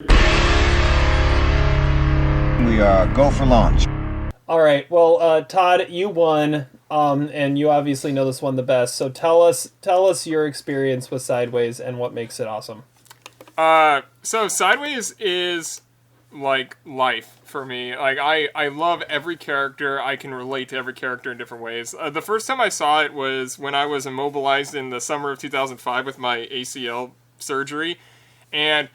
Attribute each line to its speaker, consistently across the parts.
Speaker 1: We go for launch.
Speaker 2: All right. Well, Todd, you won, and you obviously know this one the best. So tell us your experience with Sideways and what makes it awesome.
Speaker 3: So Sideways is like life for me. Like I love every character. I can relate to every character in different ways. The first time I saw it was when I was immobilized in the summer of 2005 with my ACL surgery, and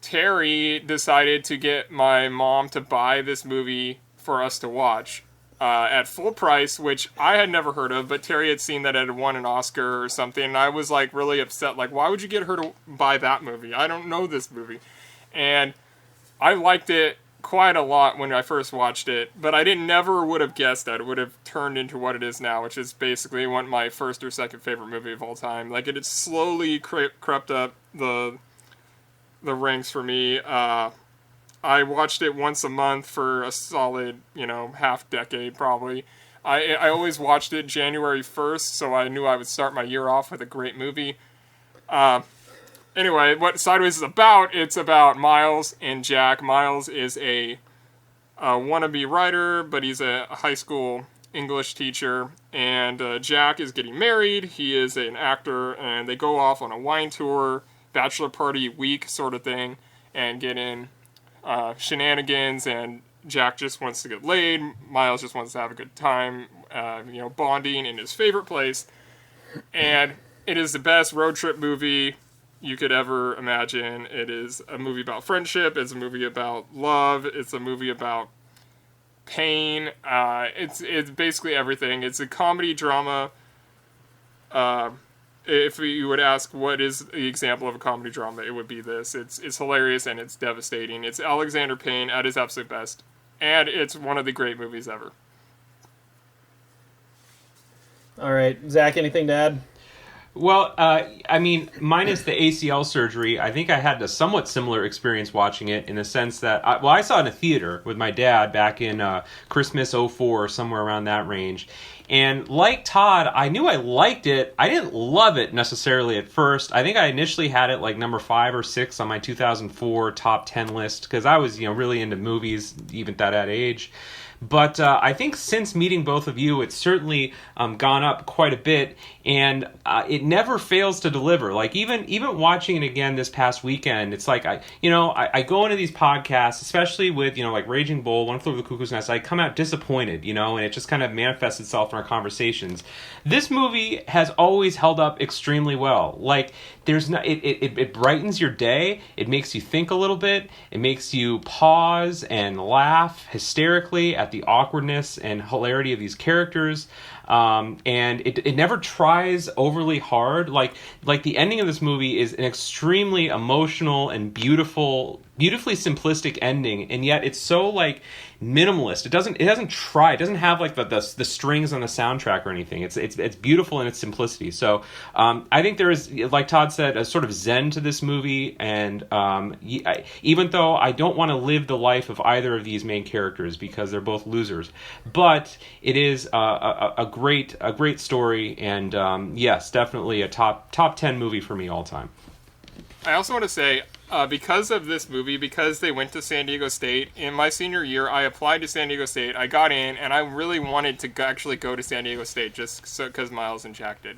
Speaker 3: Terry decided to get my mom to buy this movie for us to watch at full price, which I had never heard of, but Terry had seen that it had won an Oscar or something, and I was like really upset. Like, why would you get her to buy that movie? I don't know this movie. And I liked it quite a lot when I first watched it, but I never would have guessed that it would have turned into what it is now, which is basically my first or second favorite movie of all time. Like, it had slowly crept up the ranks for me. I watched it once a month for a solid, half decade probably. I always watched it January 1st, so I knew I would start my year off with a great movie. Anyway, what Sideways is about, it's about Miles and Jack. Miles is a wannabe writer, but he's a high school English teacher, and Jack is getting married. He is an actor, and they go off on a wine tour, bachelor party week sort of thing, and get in shenanigans, and Jack just wants to get laid. Miles just wants to have a good time, bonding in his favorite place. And it is the best road trip movie you could ever imagine. It is a movie about friendship. It's a movie about love. It's a movie about pain. It's basically everything. It's a comedy drama. If you would ask what is the example of a comedy drama, it would be this. It's hilarious and it's devastating. It's Alexander Payne at his absolute best. And it's one of the great movies ever.
Speaker 2: All right. Zach, anything to add?
Speaker 4: Well, minus the ACL surgery, I think I had a somewhat similar experience watching it in the sense that, I saw it in a theater with my dad back in Christmas '04, somewhere around that range. And like Todd, I knew I liked it. I didn't love it necessarily at first. I think I initially had it like number 5 or 6 on my 2004 top 10 list because I was, really into movies even at that age. But I think since meeting both of you, it's certainly gone up quite a bit, and it never fails to deliver. Like even watching it again this past weekend, it's like I go into these podcasts, especially with like Raging Bull, One Flew Over the Cuckoo's Nest. I come out disappointed, and it just kind of manifests itself in our conversations. This movie has always held up extremely well. Like it brightens your day. It makes you think a little bit. It makes you pause and laugh hysterically at the awkwardness and hilarity of these characters. And it never tries overly hard. Like the ending of this movie is an extremely emotional and beautifully simplistic ending, and yet it's so like minimalist. It doesn't try. It doesn't have like the strings on the soundtrack or anything. It's beautiful in its simplicity. So I think there is, like Todd said, a sort of zen to this movie. And even though I don't want to live the life of either of these main characters because they're both losers, but it is a great story. And yes, definitely a top 10 movie for me all time.
Speaker 3: I also want to say, because of this movie, because they went to San Diego State, in my senior year, I applied to San Diego State, I got in, and I really wanted to actually go to San Diego State just so because Miles and Jack did.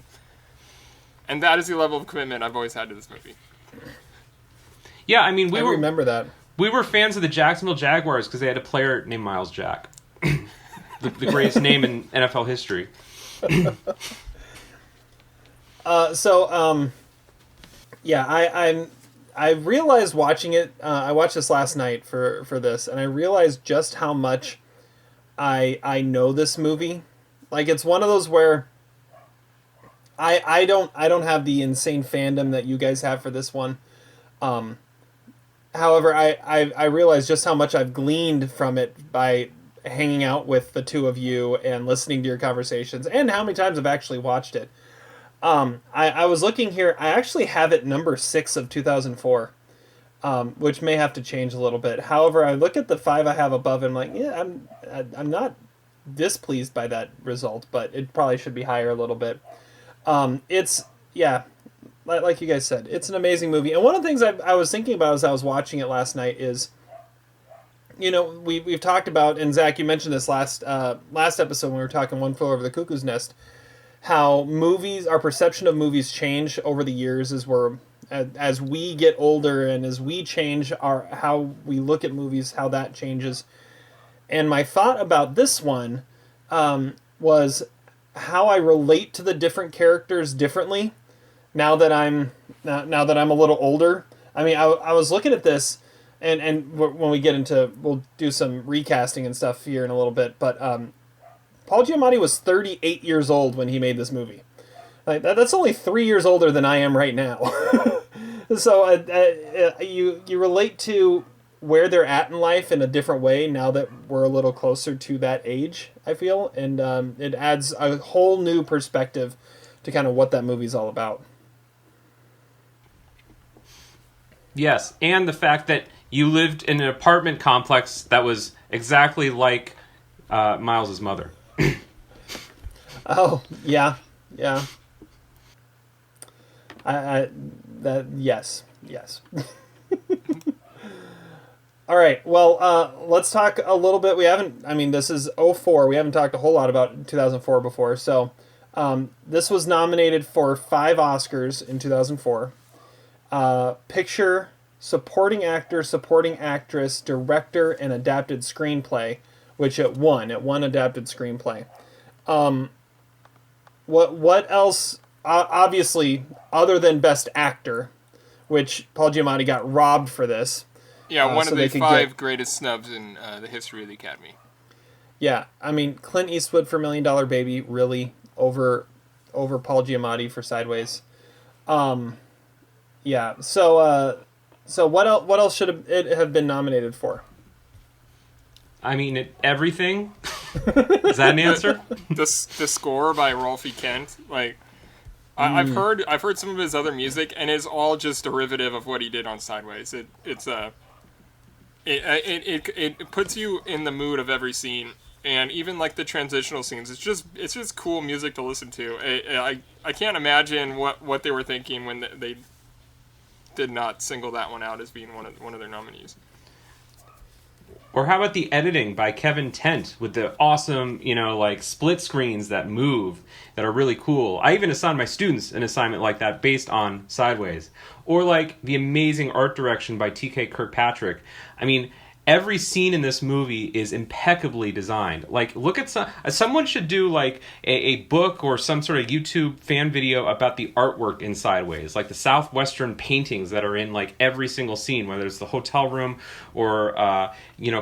Speaker 3: And that is the level of commitment I've always had to this movie.
Speaker 4: Yeah, I mean,
Speaker 2: I remember that.
Speaker 4: We were fans of the Jacksonville Jaguars because they had a player named Miles Jack. the greatest name in NFL history.
Speaker 2: Yeah, I realized watching it. I watched this last night for this, and I realized just how much I know this movie. Like, it's one of those where I don't have the insane fandom that you guys have for this one. However, I realized just how much I've gleaned from it by hanging out with the two of you and listening to your conversations, and how many times I've actually watched it. I was looking here. I actually have it number 6 of 2004, which may have to change a little bit. However, I look at the 5 I have above, and I'm like, yeah, I'm not displeased by that result, but it probably should be higher a little bit. like you guys said, it's an amazing movie. And one of the things I was thinking about as I was watching it last night is, we've talked about, and Zach, you mentioned this last episode when we were talking One Flew Over the Cuckoo's Nest, how our perception of movies change over the years as we get older and as we change how we look at movies, how that changes. And my thought about this one was how I relate to the different characters differently now that I'm a little older. I mean, I was looking at this, and when we get into, we'll do some recasting and stuff here in a little bit, but Paul Giamatti was 38 years old when he made this movie. Like that's only 3 years older than I am right now. So you relate to where they're at in life in a different way now that we're a little closer to that age, I feel, and it adds a whole new perspective to kind of what that movie's all about.
Speaker 4: Yes, and the fact that you lived in an apartment complex that was exactly like Miles's mother.
Speaker 2: Oh, yeah. Yes. All right. Well, let's talk a little bit. This is 2004. We haven't talked a whole lot about 2004 before. So, this was nominated for 5 Oscars in 2004. Picture, supporting actor, supporting actress, director, and adapted screenplay, which it won. It won adapted screenplay. What else? Obviously, other than Best Actor, which Paul Giamatti got robbed for this.
Speaker 3: Yeah, one of the 5 greatest snubs in the history of the Academy.
Speaker 2: Yeah, I mean, Clint Eastwood for $1 Million Baby, really, over Paul Giamatti for Sideways. Yeah, so what else should it have been nominated for?
Speaker 4: I mean, everything. Is that an answer?
Speaker 3: The score by Rolfie Kent, like I've heard some of his other music, and it's all just derivative of what he did on Sideways. It puts you in the mood of every scene, and even like the transitional scenes. It's just cool music to listen to. I can't imagine what they were thinking when they did not single that one out as being one of their nominees.
Speaker 4: Or how about the editing by Kevin Tent with the awesome, like split screens that move that are really cool. I even assigned my students an assignment like that based on Sideways. Or like the amazing art direction by T.K. Kirkpatrick. I mean, every scene in this movie is impeccably designed. Like, look at someone should do like a book or some sort of YouTube fan video about the artwork in Sideways, like the Southwestern paintings that are in like every single scene, whether it's the hotel room or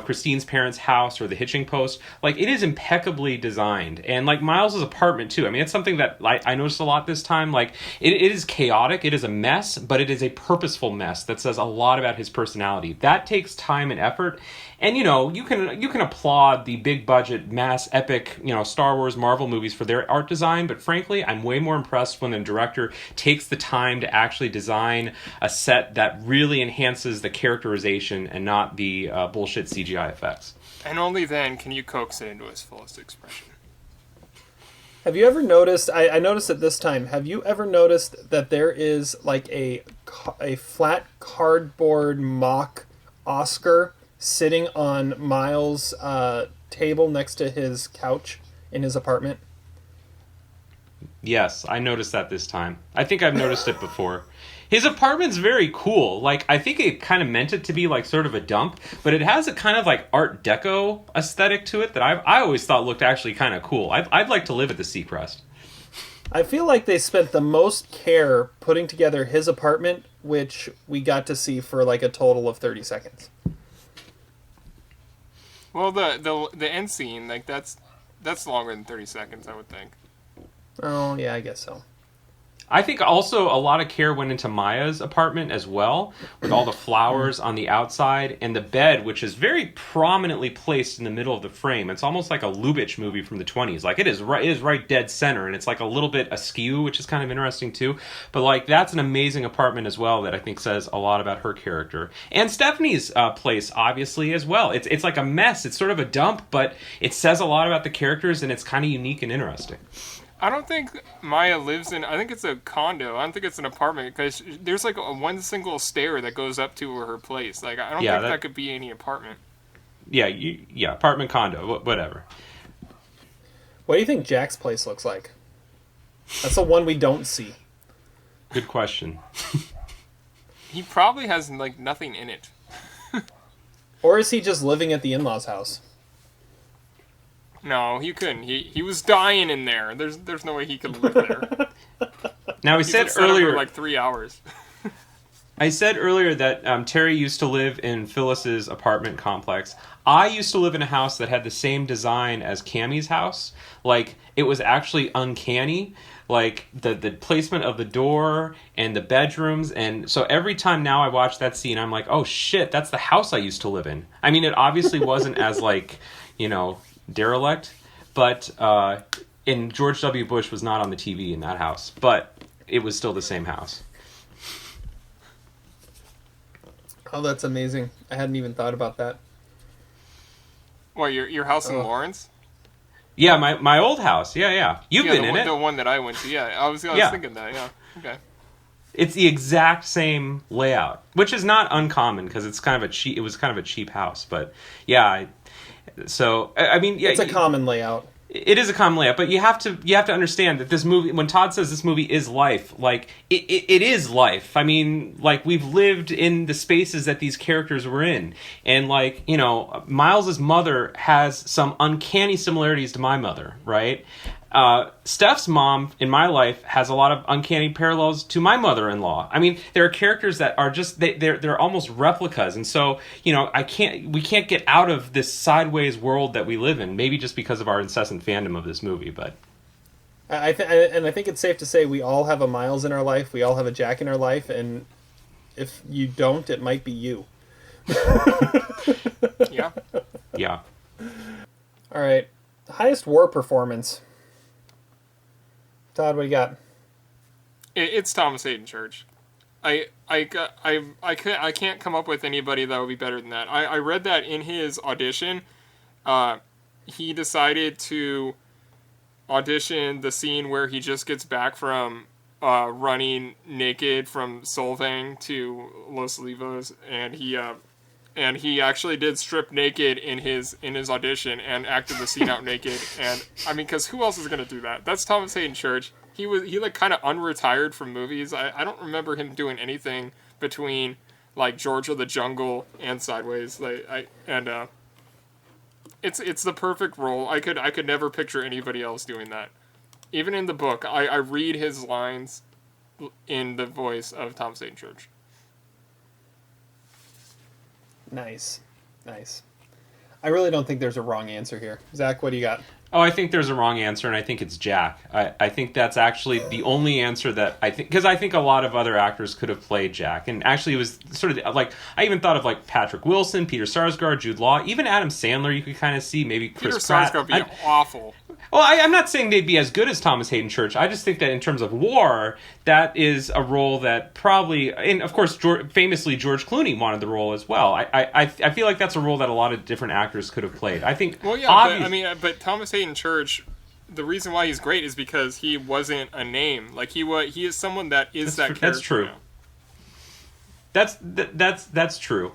Speaker 4: Christine's parents' house or the hitching post. Like, it is impeccably designed, and like Miles's apartment too. I mean, it's something that I noticed a lot this time. Like, it is chaotic, it is a mess, but it is a purposeful mess that says a lot about his personality. That takes time and effort. And you can applaud the big budget, mass epic, Star Wars, Marvel movies for their art design, but frankly, I'm way more impressed when the director takes the time to actually design a set that really enhances the characterization and not the bullshit CGI effects.
Speaker 3: And only then can you coax it into its fullest expression.
Speaker 2: Have you ever noticed, I noticed it this time, have you ever noticed that there is like a flat cardboard mock Oscar sitting on Miles' table next to his couch in his apartment?
Speaker 4: Yes, I noticed that this time. I think I've noticed it before. His apartment's very cool. Like, I think it kind of meant it to be like sort of a dump, but it has a kind of like Art Deco aesthetic to it that I always thought looked actually kind of cool. I'd like to live at the Seacrest.
Speaker 2: I feel like they spent the most care putting together his apartment, which we got to see for like a total of 30 seconds.
Speaker 3: Well, the end scene, like that's longer than 30 seconds, I would think.
Speaker 2: Oh, yeah, I guess so.
Speaker 4: I think also a lot of care went into Maya's apartment as well, with all the flowers on the outside and the bed, which is very prominently placed in the middle of the frame. It's almost like a Lubitsch movie from the 20s. Like, it is right dead center, and it's like a little bit askew, which is kind of interesting too. But like, that's an amazing apartment as well that I think says a lot about her character. And Stephanie's place, obviously, as well. It's like a mess. It's sort of a dump, but it says a lot about the characters, and it's kind of unique and interesting.
Speaker 3: I don't think Maya lives in. I think it's a condo. I don't think it's an apartment because there's like one single stair that goes up to her place. Like I don't think that could be any apartment.
Speaker 4: Yeah, apartment, condo, whatever.
Speaker 2: What do you think Jack's place looks like? That's the one we don't see.
Speaker 4: Good question.
Speaker 3: He probably has like nothing in it.
Speaker 2: Or is he just living at the in-laws' house?
Speaker 3: No, he couldn't. He was dying in there. There's no way he could live there.
Speaker 4: Now we said earlier,
Speaker 3: for like 3 hours.
Speaker 4: I said earlier that Terry used to live in Phyllis's apartment complex. I used to live in a house that had the same design as Cammie's house. Like, it was actually uncanny. Like, the placement of the door and the bedrooms. And so every time now I watch that scene, I'm like, oh shit, that's the house I used to live in. I mean, it obviously wasn't as, like, derelict. But and George W. Bush was not on the TV in that house. But it was still the same house.
Speaker 2: Oh, that's amazing. I hadn't even thought about that.
Speaker 3: What, your house in Lawrence?
Speaker 4: Yeah, my old house. Yeah. You've been in it.
Speaker 3: The one that I went to. Yeah, I was thinking that. Yeah. Okay.
Speaker 4: It's the exact same layout, which is not uncommon because it's kind of a cheap. It was kind of a cheap house, but yeah. So I mean, yeah,
Speaker 2: it's a common layout.
Speaker 4: It is a common layout, but you have to understand that this movie, when Todd says this movie is life, like it is life. I mean, like, we've lived in the spaces that these characters were in, and like, Miles's mother has some uncanny similarities to my mother, right? Steph's mom in my life has a lot of uncanny parallels to my mother-in-law. I mean, there are characters that are just they're almost replicas, and so we can't get out of this sideways world that we live in. Maybe just because of our incessant fandom of this movie, but
Speaker 2: I think it's safe to say we all have a Miles in our life. We all have a Jack in our life, and if you don't, it might be you.
Speaker 3: Yeah.
Speaker 4: Yeah.
Speaker 2: All right. Highest war performance. Todd, what do you got?
Speaker 3: It's Thomas Haden Church. I can't come up with anybody that would be better than that. I read that in his audition, he decided to audition the scene where he just gets back from running naked from Solvang to Los Olivos, and he actually did strip naked in his audition and acted the scene out naked. And I mean, because who else is going to do that? That's Thomas Haden Church. He like kind of unretired from movies. I don't remember him doing anything between like George of the Jungle and Sideways. It's the perfect role. I could never picture anybody else doing that. Even in the book, I read his lines in the voice of Thomas Haden Church.
Speaker 2: Nice. I really don't think there's a wrong answer here. Zach, what do you got?
Speaker 4: Oh, I think there's a wrong answer, and I think it's Jack. I think that's actually the only answer that I think, because I think a lot of other actors could have played Jack, and actually it was sort of like, I even thought of like Patrick Wilson, Peter Sarsgaard, Jude Law, even Adam Sandler you could kind of see, maybe Chris Pratt.
Speaker 3: Peter Sarsgaard would be awful.
Speaker 4: Well, I'm not saying they'd be as good as Thomas Haden Church. I just think that in terms of war, that is a role that probably, and of course, famously George Clooney wanted the role as well. I feel like that's a role that a lot of different actors could have played. I think. Well, yeah,
Speaker 3: but Thomas Haden Church, the reason why he's great is because he wasn't a name. Like he is someone that is that character.
Speaker 4: That's true. Now. That's true.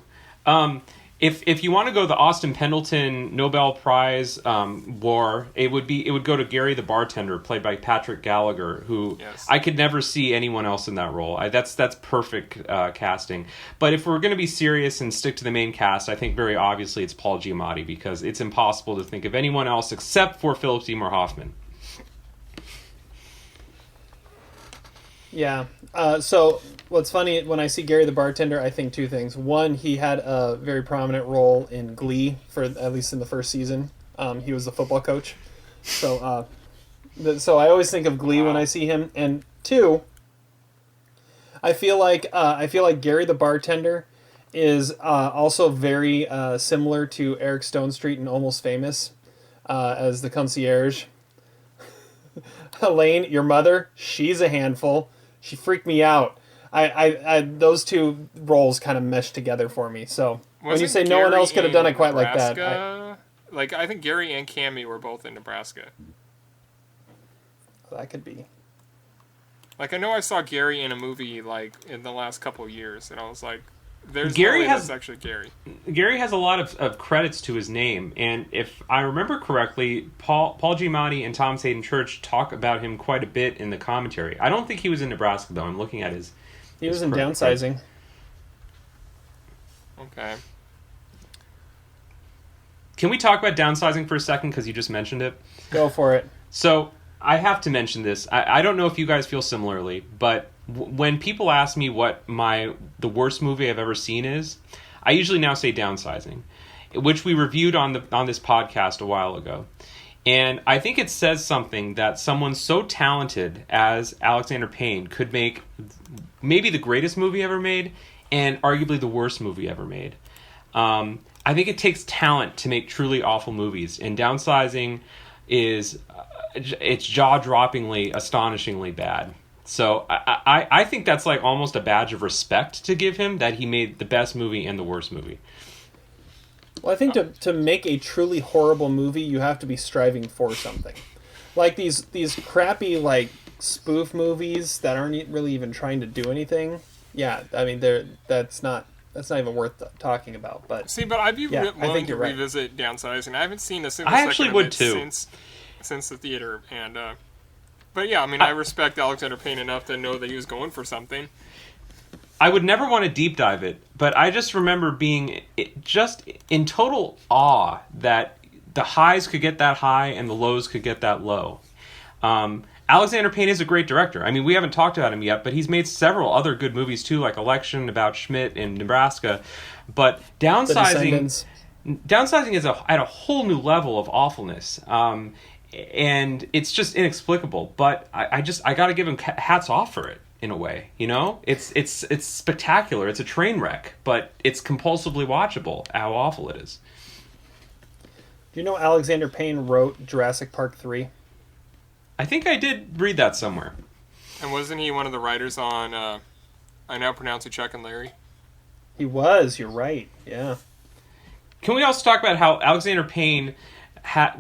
Speaker 4: If you want to go the Austin Pendleton Nobel Prize war, it would go to Gary the bartender, played by Patrick Gallagher, who I could never see anyone else in that role. That's perfect casting. But if we're going to be serious and stick to the main cast, I think very obviously it's Paul Giamatti, because it's impossible to think of anyone else except for Philip Seymour Hoffman.
Speaker 2: Yeah. So what's funny, when I see Gary the bartender, I think two things. One, he had a very prominent role in Glee, for at least in the first season. He was the football coach. So I always think of Glee when I see him. And two, I feel like Gary the bartender is also very similar to Eric Stonestreet in Almost Famous as the concierge. Elaine, your mother, she's a handful. She freaked me out. I those two roles kind of meshed together for me. So when you say no one else could have done it quite like that,
Speaker 3: I think Gary and Cammie were both in Nebraska.
Speaker 2: that could be.
Speaker 3: Like, I know I saw Gary in a movie, like, in the last couple of years, and I was like, there's
Speaker 4: Gary
Speaker 3: no way
Speaker 4: has-
Speaker 3: that's actually Gary.
Speaker 4: Gary has a lot of credits to his name, and if I remember correctly, Paul Giamatti and Haden Church talk about him quite a bit in the commentary. I don't think he was in Nebraska, though. I'm looking at his...
Speaker 2: He was
Speaker 4: his
Speaker 2: in
Speaker 4: credits.
Speaker 2: Downsizing.
Speaker 3: Okay.
Speaker 4: Can we talk about Downsizing for a second, because you just mentioned it?
Speaker 2: Go for it.
Speaker 4: So, I have to mention this. I don't know if you guys feel similarly, but when people ask me what the worst movie I've ever seen is, I usually now say Downsizing, which we reviewed on this podcast a while ago. And I think it says something that someone so talented as Alexander Payne could make maybe the greatest movie ever made and arguably the worst movie ever made. I think it takes talent to make truly awful movies, and Downsizing is it's jaw-droppingly, astonishingly bad. So I think that's like almost a badge of respect to give him, that he made the best movie and the worst movie.
Speaker 2: Well, I think to make a truly horrible movie, you have to be striving for something. Like these crappy like spoof movies that aren't really even trying to do anything. Yeah, I mean that's not even worth talking about. But
Speaker 3: See, but I'd be
Speaker 2: Yeah, I
Speaker 3: willing
Speaker 2: think
Speaker 3: to
Speaker 2: you're right.
Speaker 3: revisit Downsizing. I haven't seen a single
Speaker 4: I
Speaker 3: second
Speaker 4: actually
Speaker 3: of
Speaker 4: would
Speaker 3: it
Speaker 4: too.
Speaker 3: since the theater, and but yeah, I mean, I respect Alexander Payne enough to know that he was going for something.
Speaker 4: I would never want to deep dive it, but I just remember being just in total awe that the highs could get that high and the lows could get that low. Alexander Payne is a great director. I mean, we haven't talked about him yet, but he's made several other good movies too, like Election, about Schmidt in Nebraska. But
Speaker 2: The
Speaker 4: Downsizing
Speaker 2: Descendants.
Speaker 4: is at a whole new level of awfulness. And it's just inexplicable. But I got to give him hats off for it. In a way, you know, it's spectacular. It's a train wreck, but it's compulsively watchable. How awful it is.
Speaker 2: Do you know Alexander Payne wrote Jurassic Park 3?
Speaker 4: I think I did read that somewhere.
Speaker 3: And wasn't he one of the writers on I Now Pronounce You Chuck and Larry?
Speaker 2: He was. You're right. Yeah.
Speaker 4: Can we also talk about how Alexander Payne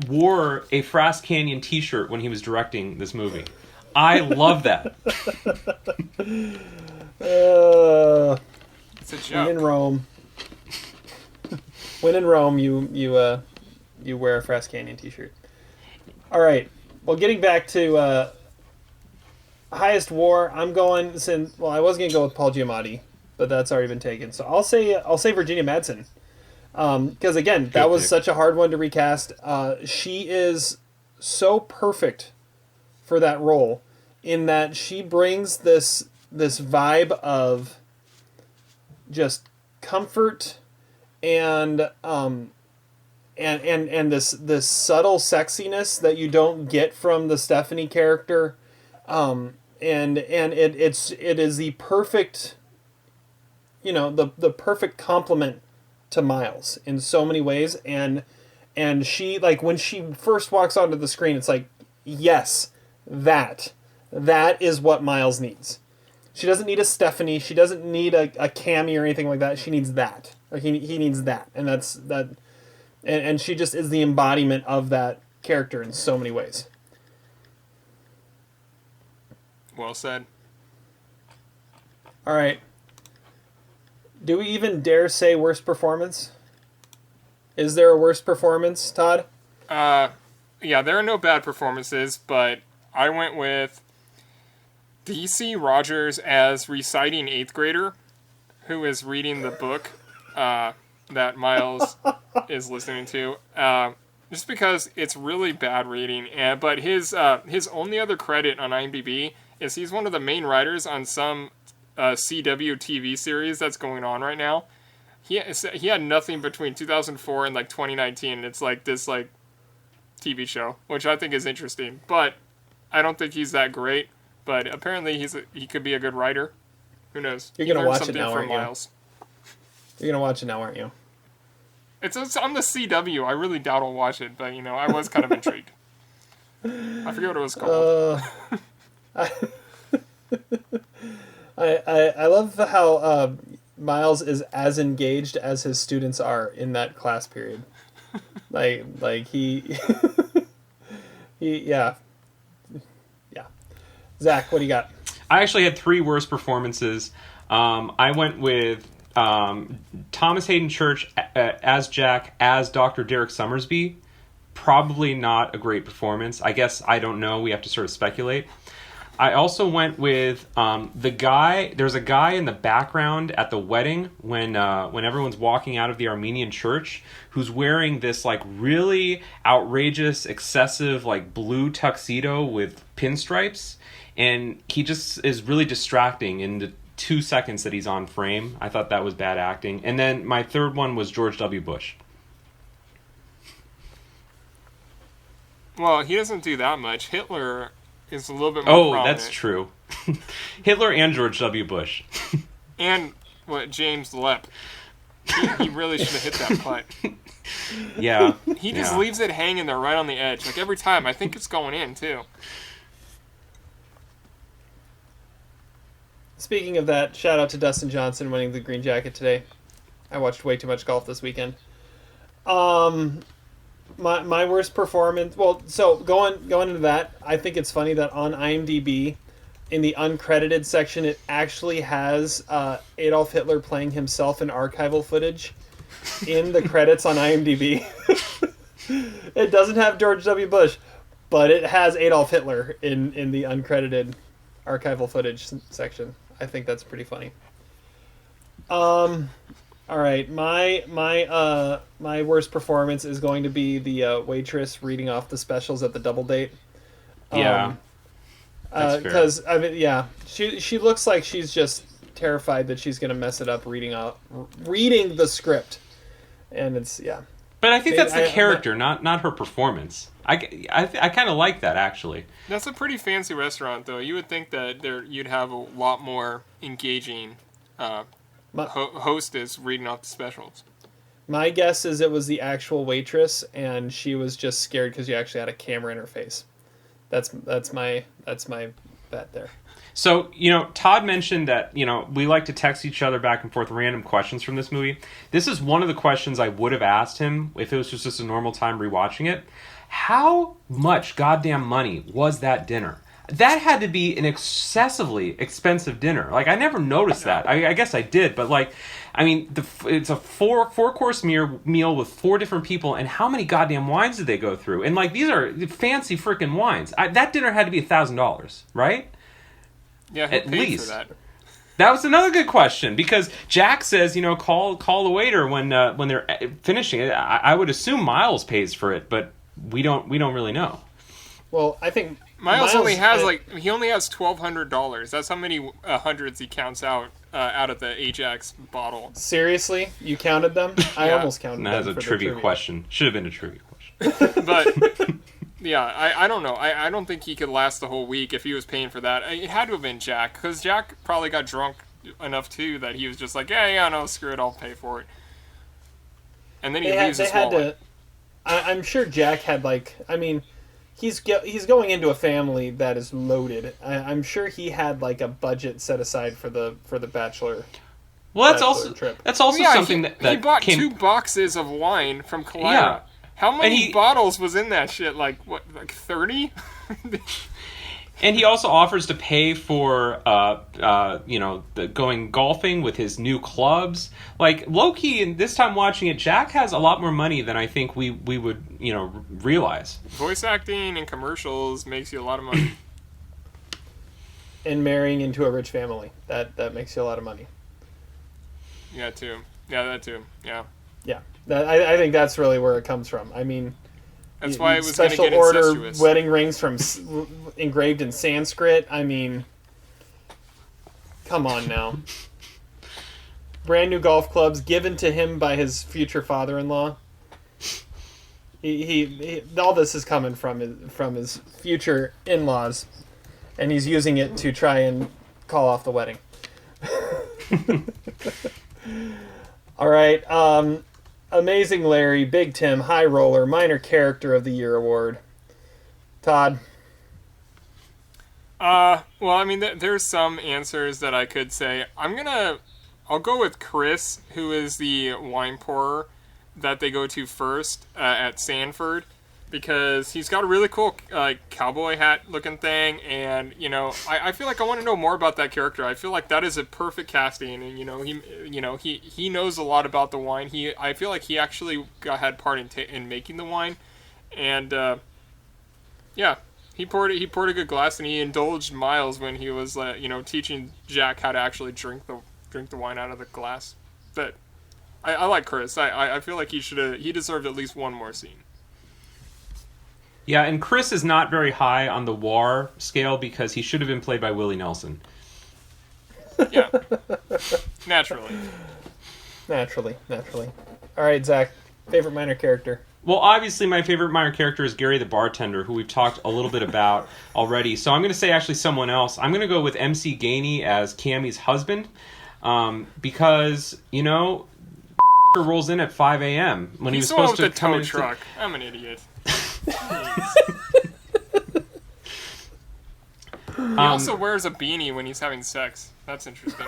Speaker 4: wore a Frass Canyon T-shirt when he was directing this movie? I love that.
Speaker 3: It's a
Speaker 2: When in
Speaker 3: joke.
Speaker 2: Rome. When in Rome, you wear a Frass Canyon T-shirt. All right. Well, getting back to highest war, I'm going I was gonna go with Paul Giamatti, but that's already been taken. So I'll say Virginia Madsen, because again, that was such a hard one to recast. She is so perfect for that role, in that she brings this vibe of just comfort and this subtle sexiness that you don't get from the Stephanie character, and it is the perfect, the perfect complement to Miles in so many ways, and she, like, when she first walks onto the screen, it's like, yes, that is what Miles needs. She doesn't need a Stephanie. She doesn't need a Cammy or anything like that. She needs that. Like, he needs that, and that's that. And she just is the embodiment of that character in so many ways.
Speaker 3: Well said.
Speaker 2: All right. Do we even dare say worst performance? Is there a worst performance, Todd?
Speaker 3: Yeah, there are no bad performances, but I went with DC Rogers as reciting 8th grader who is reading the book that Miles is listening to. Just because it's really bad reading, but his only other credit on IMDb is he's one of the main writers on some CW TV series that's going on right now. He had nothing between 2004 and like 2019. It's like this like TV show, which I think is interesting, but I don't think he's that great. But apparently he could be a good writer. Who knows?
Speaker 2: You're
Speaker 3: He
Speaker 2: gonna
Speaker 3: learned
Speaker 2: watch it
Speaker 3: something
Speaker 2: now,
Speaker 3: from
Speaker 2: aren't you?
Speaker 3: Miles.
Speaker 2: You're going to watch it now, aren't you?
Speaker 3: It's on the CW. I really doubt I'll watch it, but I was kind of intrigued. I forget what it was called.
Speaker 2: I love how Miles is as engaged as his students are in that class period. Like he yeah. Zach, what do you got?
Speaker 4: I actually had 3 worst performances. I went with Thomas Haden Church as Jack, as Dr. Derek Summersby. Probably not a great performance. I guess, I don't know. We have to sort of speculate. I also went with the guy. There's a guy in the background at the wedding when everyone's walking out of the Armenian church, who's wearing this like really outrageous, excessive like blue tuxedo with pinstripes, and he just is really distracting in the 2 seconds that he's on frame. I thought that was bad acting. And then my third one was George W. Bush.
Speaker 3: Well, he doesn't do that much. Hitler is a little bit more prominent.
Speaker 4: That's true. Hitler and George W. Bush.
Speaker 3: And James Lepp. He really should have hit that putt.
Speaker 4: Yeah.
Speaker 3: He just leaves it hanging there right on the edge. Like every time. I think it's going in, too.
Speaker 2: Speaking of that, shout out to Dustin Johnson winning the green jacket today. I watched way too much golf this weekend. My worst performance. Well, so going into that, I think it's funny that on IMDb, in the uncredited section, it actually has Adolf Hitler playing himself in archival footage in the credits on IMDb. It doesn't have George W. Bush, but it has Adolf Hitler in the uncredited archival footage section. I think that's pretty funny. All right, my worst performance is going to be the waitress reading off the specials at the double date.
Speaker 4: Yeah,
Speaker 2: because I mean, yeah, she looks like she's just terrified that she's going to mess it up reading the script, and it's
Speaker 4: But I think that's the character, not her performance. I kind of like that, actually.
Speaker 3: That's a pretty fancy restaurant, though. You would think that you'd have a lot more engaging hostess reading off the specials.
Speaker 2: My guess is it was the actual waitress, and she was just scared because you actually had a camera in her face. That's my bet there.
Speaker 4: So, Todd mentioned that, we like to text each other back and forth random questions from this movie. This is one of the questions I would have asked him if it was just a normal time rewatching it. How much goddamn money was that dinner? That had to be an excessively expensive dinner. Like, I never noticed that. I guess I did, but it's a four-course meal with 4 different people, and how many goddamn wines did they go through? And, these are fancy freaking wines. That dinner had to be $1,000, right?
Speaker 3: Yeah, who
Speaker 4: at
Speaker 3: paid
Speaker 4: least.
Speaker 3: For that?
Speaker 4: That was another good question, because Jack says, call the waiter when they're finishing it. I would assume Miles pays for it, but we don't really know.
Speaker 2: Well, I think
Speaker 3: Miles only has $1,200. That's how many hundreds he counts out of the Ajax bottle.
Speaker 2: Seriously, you counted them? I almost counted them.
Speaker 4: That was a trivia question. Should have been a trivia question.
Speaker 3: But yeah, I don't know. I don't think he could last the whole week if he was paying for that. It had to have been Jack, because Jack probably got drunk enough too that he was just like, yeah, no, screw it, I'll pay for it. And then he leaves his wallet.
Speaker 2: I'm sure Jack had he's going into a family that is loaded. I'm sure he had a budget set aside for the bachelor.
Speaker 4: Well, that's also something that
Speaker 3: he bought 2 boxes of wine from Calera.
Speaker 4: Yeah.
Speaker 3: How many bottles was in that shit? 30?
Speaker 4: And he also offers to pay for, going golfing with his new clubs. Low-key, and this time watching it, Jack has a lot more money than I think we would, realize.
Speaker 3: Voice acting and commercials makes you a lot of money.
Speaker 2: And marrying into a rich family. That makes you a lot of money.
Speaker 3: Yeah, too. Yeah, that too. Yeah.
Speaker 2: Yeah. I think that's really where it comes from. I mean...
Speaker 3: That's why it was going to get
Speaker 2: order
Speaker 3: incestuous.
Speaker 2: Wedding rings from engraved in Sanskrit. I mean, come on now. Brand new golf clubs given to him by his future father-in-law. He all this is coming from his future in-laws, and he's using it to try and call off the wedding. All right. Amazing Larry, Big Tim, High Roller, Minor Character of the Year award. Todd?
Speaker 3: Well, I mean, there's some answers that I could say. I'll go with Chris, who is the wine pourer that they go to first at Sanford. because he's got a really cool cowboy hat looking thing, and I feel like I want to know more about that character. I feel like that is a perfect casting, and he knows a lot about the wine. I feel like he actually had part in making the wine, and yeah, he poured a good glass, and he indulged Miles when he was teaching Jack how to actually drink the wine out of the glass. But I like Chris. I feel like he deserved at least one more scene.
Speaker 4: Yeah, and Chris is not very high on the WAR scale because he should have been played by Willie Nelson.
Speaker 3: Yeah. Naturally.
Speaker 2: All right, Zach, favorite minor character?
Speaker 4: Well, obviously my favorite minor character is Gary the bartender, who we've talked a little bit about already. So I'm going to say actually someone else. I'm going to go with MC Gainey as Cammie's husband because, rolls in at 5 a.m. when he was supposed to come in.
Speaker 3: He's the one with the tow truck. I'm an idiot. He also wears a beanie when he's having sex. That's interesting.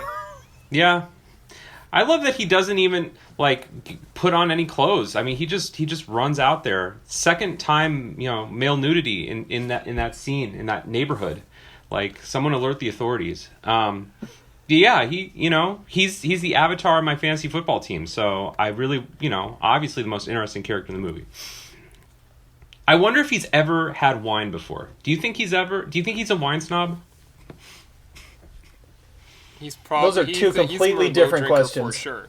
Speaker 4: Yeah. I love that he doesn't even put on any clothes. I mean, he just runs out there. Second time, male nudity in that scene, in that neighborhood. Like, someone alert the authorities. Yeah, he's the avatar of my fantasy football team. So I really, obviously the most interesting character in the movie. I wonder if he's ever had wine before. Do you think he's a wine snob?
Speaker 2: Those are two completely different questions.
Speaker 3: For sure.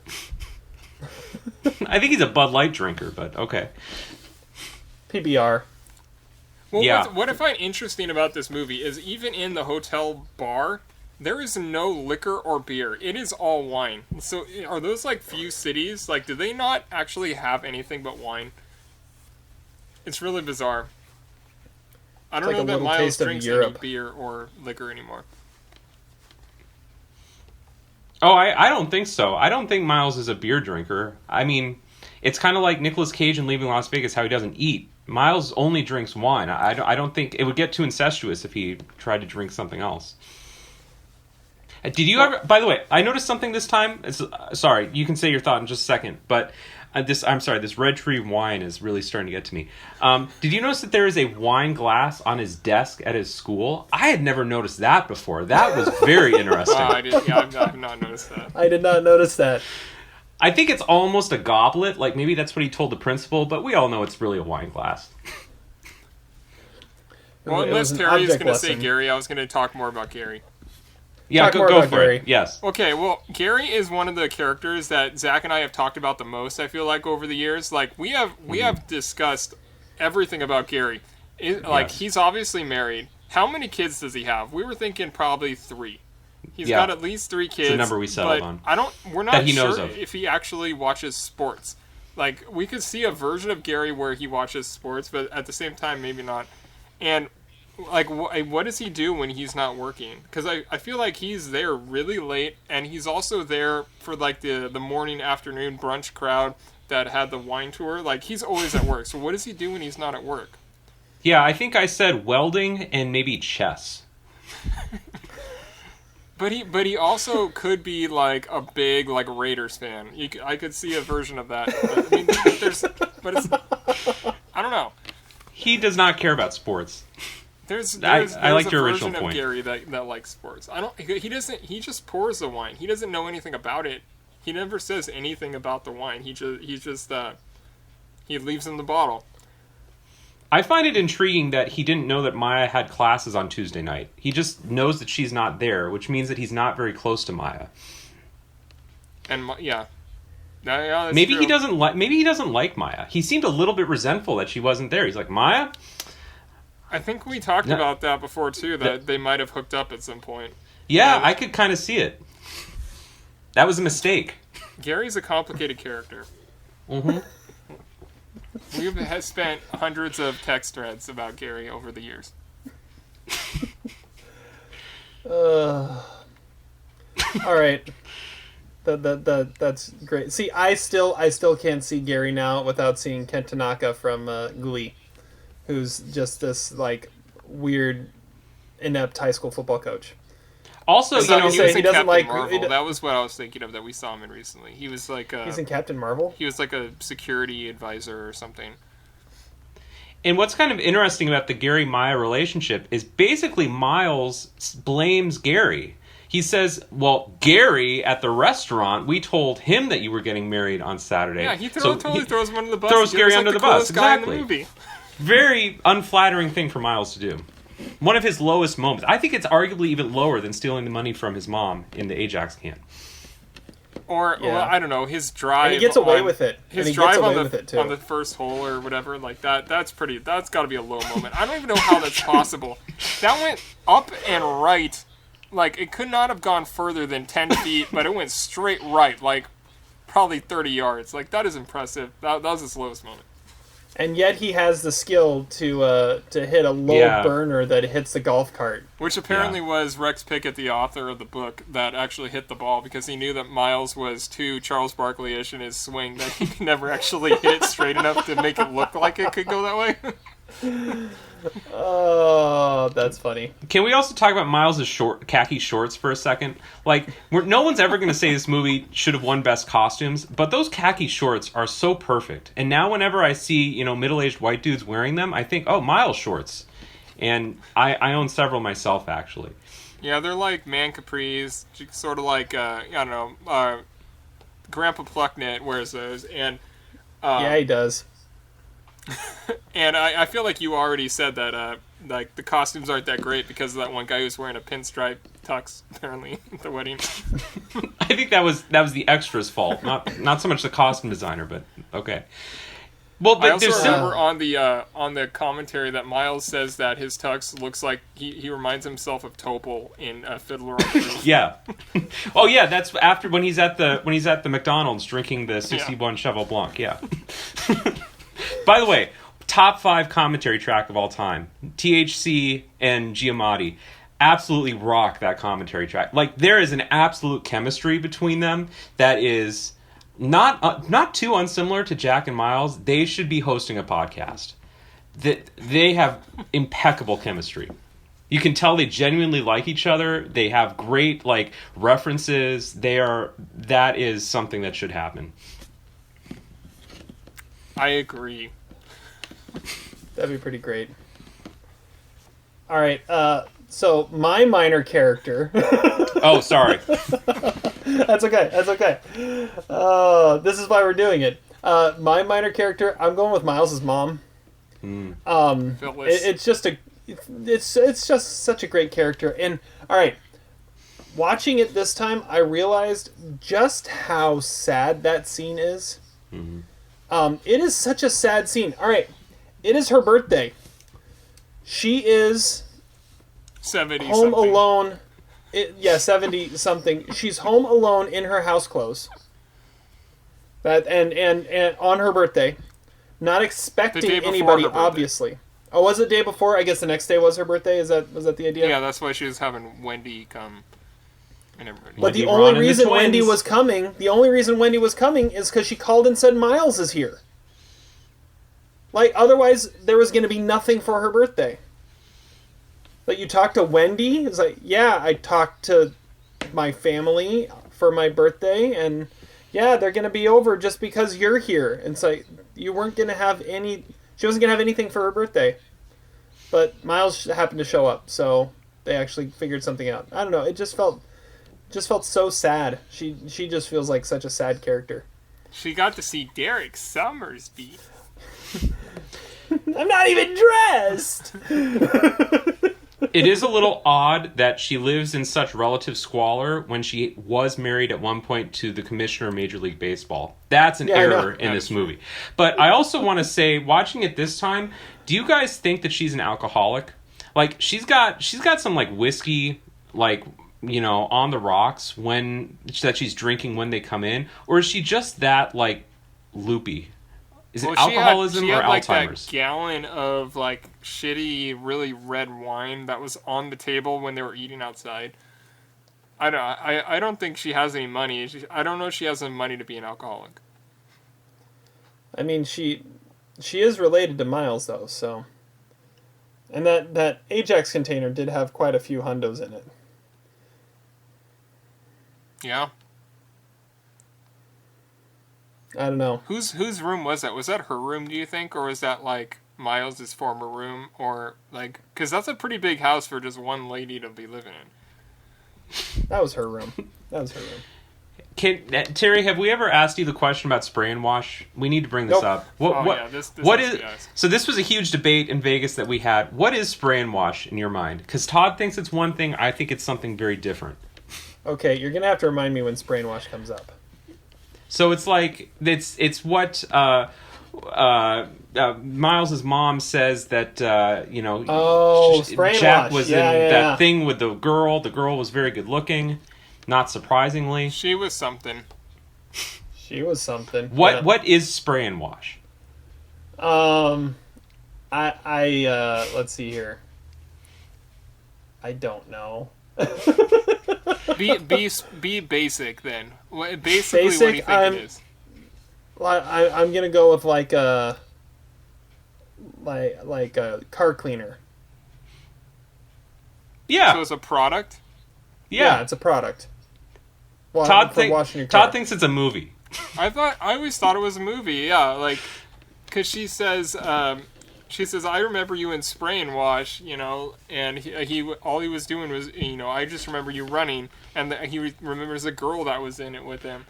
Speaker 4: I think he's a Bud Light drinker, but okay.
Speaker 2: PBR.
Speaker 3: Well,
Speaker 4: yeah.
Speaker 3: What I find interesting about this movie is even in the hotel bar, there is no liquor or beer. It is all wine. So are those few cities? Do they not actually have anything but wine? It's really bizarre. I don't know that Miles drinks any beer or liquor anymore.
Speaker 4: Oh, I don't think so. I don't think Miles is a beer drinker. I mean, it's kind of like Nicolas Cage in Leaving Las Vegas, how he doesn't eat. Miles only drinks wine. I don't think it would get too incestuous if he tried to drink something else. Did you ever... By the way, I noticed something this time. Sorry, you can say your thought in just a second, but... this Red Tree wine is really starting to get to me. Did you notice that there is a wine glass on his desk at his school? I had never noticed that before. That was very interesting.
Speaker 3: I've not noticed that.
Speaker 2: I did not notice that.
Speaker 4: I think it's almost a goblet. Maybe that's what he told the principal, but we all know it's really a wine glass.
Speaker 3: Well, unless Terry is going to say Gary, I was going to talk more about Gary.
Speaker 4: Yeah, go for
Speaker 2: Gary.
Speaker 4: it. Yes.
Speaker 3: Okay, well, Gary is one of the characters that Zach and I have talked about the most, I feel like, over the years. We have discussed everything about Gary. He's obviously married. How many kids does he have? We were thinking probably 3. He's got at least 3 kids.
Speaker 4: It's the number we settled on.
Speaker 3: We're not sure if he actually watches sports. We could see a version of Gary where he watches sports, but at the same time, maybe not. And what does he do when he's not working? Because I feel like he's there really late, and he's also there for the morning, afternoon brunch crowd that had the wine tour. He's always at work. So what does he do when he's not at work?
Speaker 4: Yeah, I think I said welding and maybe chess.
Speaker 3: But he also could be a big Raiders fan. I could see a version of that. But it's I don't know.
Speaker 4: He does not care about sports.
Speaker 3: There's
Speaker 4: I like your original
Speaker 3: version of
Speaker 4: point.
Speaker 3: Gary that likes sports. He just pours the wine. He doesn't know anything about it. He never says anything about the wine. He leaves in the bottle.
Speaker 4: I find it intriguing that he didn't know that Maya had classes on Tuesday night. He just knows that she's not there, which means that he's not very close to Maya.
Speaker 3: And yeah,
Speaker 4: maybe
Speaker 3: true.
Speaker 4: he doesn't like. Maybe he doesn't like Maya. He seemed a little bit resentful that she wasn't there. He's like, Maya.
Speaker 3: I think we talked about that before too. That they might have hooked up at some point.
Speaker 4: Yeah, I could kind of see it. That was a mistake.
Speaker 3: Gary's a complicated character.
Speaker 4: Mm-hmm.
Speaker 3: We've spent hundreds of text threads about Gary over the years.
Speaker 2: All right. That's great. See, I still can't see Gary now without seeing Kent Tanaka from Glee, who's just this weird, inept high school football coach.
Speaker 4: Also,
Speaker 3: he doesn't
Speaker 2: like
Speaker 3: Marvel. That was what I was thinking of that we saw him in recently. He was
Speaker 2: he's in Captain Marvel.
Speaker 3: He was a security advisor or something.
Speaker 4: And what's kind of interesting about the Gary-Maya relationship is basically Miles blames Gary. He says, well, Gary at the restaurant, we told him that you were getting married on Saturday.
Speaker 3: Yeah, he totally throws him under the bus.
Speaker 4: Throws Gary under the bus, exactly.
Speaker 3: In the movie.
Speaker 4: Very unflattering thing for Miles to do. One of his lowest moments. I think it's arguably even lower than stealing the money from his mom in the Ajax can.
Speaker 3: Or,
Speaker 2: Yeah.
Speaker 3: well, I don't know, his drive.
Speaker 2: And he gets away with it.
Speaker 3: His drive on the first hole or whatever, like that's got to be a low moment. I don't even know how that's possible. That went up and right. Like, it could not have gone further than 10 feet, but it went straight right, like, probably 30 yards. Like, that is impressive. That was his lowest moment.
Speaker 2: And yet he has the skill to hit a low burner that hits the golf cart.
Speaker 3: Which apparently was Rex Pickett, the author of the book, that actually hit the ball, because he knew that Miles was too Charles Barkley-ish in his swing, that he could never actually hit it straight enough to make it look like it could go that way.
Speaker 2: Oh, that's funny.
Speaker 4: Can we also talk about Miles' khaki shorts for a second? Like, no one's ever going to say this movie should have won Best Costumes, but those khaki shorts are so perfect. And now whenever I see, middle-aged white dudes wearing them, I think, oh, Miles shorts. And I own several myself, actually.
Speaker 3: Yeah, they're like man capris, sort of like, I don't know, Grandpa Plucknet wears those. And
Speaker 2: yeah, he does.
Speaker 3: And I feel like you already said that, like, the costumes aren't that great because of that one guy who's wearing a pinstripe tux, apparently, at the wedding.
Speaker 4: I think that was the extras' fault, not so much the costume designer, but okay. Well,
Speaker 3: I also remember on the commentary that Miles says that his tux looks like he reminds himself of Topol in Fiddler on the Roof.
Speaker 4: Yeah. Oh yeah, that's after when he's at the McDonald's drinking the 61 Cheval Blanc. Yeah. By the way, top 5 commentary track of all time. THC and Giamatti absolutely rock that commentary track. Like, there is an absolute chemistry between them that is not too unsimilar to Jack and Miles. They should be hosting a podcast. They have impeccable chemistry. You can tell they genuinely like each other. They have great, like, references. That is something that should happen.
Speaker 3: I agree.
Speaker 2: That'd be pretty great. All right, so my minor character...
Speaker 4: Oh, sorry.
Speaker 2: That's okay. This is why we're doing it. My minor character, I'm going with Miles' mom. It's just such a great character. And, all right, watching it this time, I realized just how sad that scene is. Mm-hmm. It is such a sad scene. All right, it is her birthday. She is
Speaker 3: 70
Speaker 2: home
Speaker 3: something.
Speaker 2: alone. 70 something. She's home alone in her house clothes. And on her birthday, not expecting anybody. Obviously. Oh, was it the day before? I guess the next day was her birthday. Was that the idea?
Speaker 3: Yeah, that's why she was having Wendy come.
Speaker 2: But the only reason Wendy was coming is because she called and said Miles is here. Like, otherwise, there was going to be nothing for her birthday. Like, you talked to Wendy? It's like, yeah, I talked to my family for my birthday, and yeah, they're going to be over just because you're here. And it's like, you weren't going to have any... She wasn't going to have anything for her birthday. But Miles happened to show up, so they actually figured something out. I don't know, it just felt so sad. She just feels like such a sad character.
Speaker 3: She got to see Derek Summersby.
Speaker 2: I'm not even dressed!
Speaker 4: It is a little odd that she lives in such relative squalor when she was married at one point to the commissioner of Major League Baseball. That's an error in this movie. But I also want to say, watching it this time, do you guys think that she's an alcoholic? Like, she's got some, like, whiskey, like, on the rocks that she's drinking when they come in? Or is she just that, like, loopy? Is it alcoholism
Speaker 3: she had,
Speaker 4: or
Speaker 3: like,
Speaker 4: Alzheimer's?
Speaker 3: That gallon of, like, shitty, really red wine that was on the table when they were eating outside. I don't think she has any money. I don't know if she has any money to be an alcoholic.
Speaker 2: I mean, she is related to Miles, though, so... And that Ajax container did have quite a few hundos in it.
Speaker 3: Yeah.
Speaker 2: I don't know.
Speaker 3: Whose room was that? Was that her room, do you think? Or was that, like, Miles' former room, or like, because that's a pretty big house for just one lady to be living in.
Speaker 2: That was her room.
Speaker 4: Terry, have we ever asked you the question about spray and wash? We need to bring this up.
Speaker 3: This
Speaker 4: what
Speaker 3: has
Speaker 4: is?
Speaker 3: to be asked.
Speaker 4: So this was a huge debate in Vegas that we had. What is spray and wash in your mind? Because Todd thinks it's one thing. I think it's something very different.
Speaker 2: Okay, you're gonna have to remind me when spray and wash comes up.
Speaker 4: So it's like it's what Miles's mom says that
Speaker 2: spray and
Speaker 4: Jack
Speaker 2: wash.
Speaker 4: was
Speaker 2: Yeah,
Speaker 4: in
Speaker 2: yeah,
Speaker 4: that
Speaker 2: yeah.
Speaker 4: thing with the girl. The girl was very good looking, not surprisingly.
Speaker 3: She was something.
Speaker 2: She was something.
Speaker 4: What is spray and wash?
Speaker 2: Let's see here. I don't know.
Speaker 3: Be basic then. Basically, what do you think it is?
Speaker 2: I'm gonna go with like a car cleaner.
Speaker 4: Yeah.
Speaker 3: So it's a product.
Speaker 2: Yeah, it's a product.
Speaker 4: Todd
Speaker 2: washing your car.
Speaker 4: Todd thinks it's a movie.
Speaker 3: I always thought it was a movie. Yeah, like, because she says, I remember you in spray and wash, and he all he was doing was, I just remember you running, and he remembers the girl that was in it with him.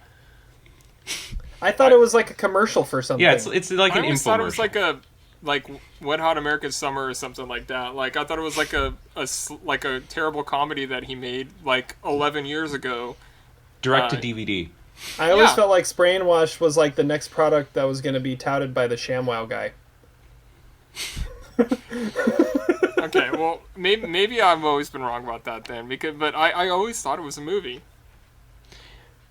Speaker 2: I thought it was like a commercial for something.
Speaker 4: Yeah, it's like an
Speaker 3: I always thought it was
Speaker 4: infomercial.
Speaker 3: like Wet Hot American Summer or something like that. Like, I thought it was like a terrible comedy that he made like 11 years ago.
Speaker 4: Direct to DVD.
Speaker 2: I always felt like spray and wash was like the next product that was going to be touted by the ShamWow guy.
Speaker 3: Okay, well, maybe I've always been wrong about that then, but I always thought it was a movie.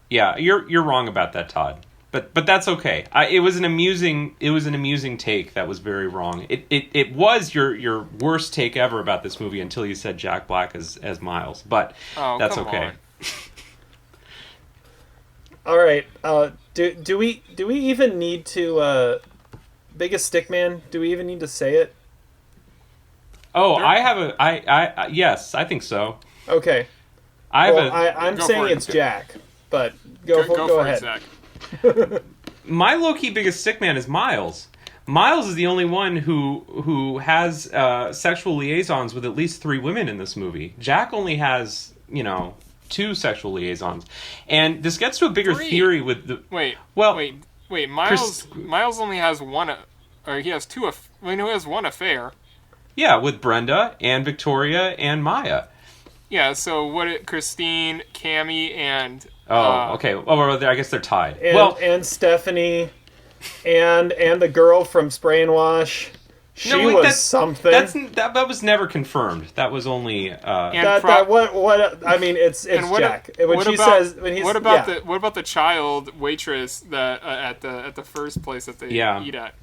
Speaker 4: Yeah, you're wrong about that, Todd. But that's okay. It was an amusing take that was very wrong. It was your worst take ever about this movie until you said Jack Black as Miles. But that's okay.
Speaker 3: On.
Speaker 2: All right. Do we even need to biggest stickman? Do we even need to say it?
Speaker 4: Oh, I have I yes, I think so.
Speaker 2: Okay. I'm saying it's Jack, but go
Speaker 3: for
Speaker 2: ahead.
Speaker 3: it, Zach.
Speaker 4: My low-key biggest stickman is Miles. Miles is the only one who has sexual liaisons with at least 3 women in this movie. Jack only has, 2 sexual liaisons. And this gets to a bigger
Speaker 3: 3?
Speaker 4: theory with the...
Speaker 3: Wait. Miles only has one... Or he has 2... he has one affair.
Speaker 4: Yeah, with Brenda and Victoria and Maya.
Speaker 3: Yeah, so Christine, Cammie, and...
Speaker 4: okay. Well, I guess they're tied.
Speaker 2: And Stephanie, and the girl from Spray and Wash. She was something.
Speaker 4: That was never confirmed. That was only.
Speaker 2: What I mean, it's Jack. What
Speaker 3: about the child waitress that at the first place that they eat at?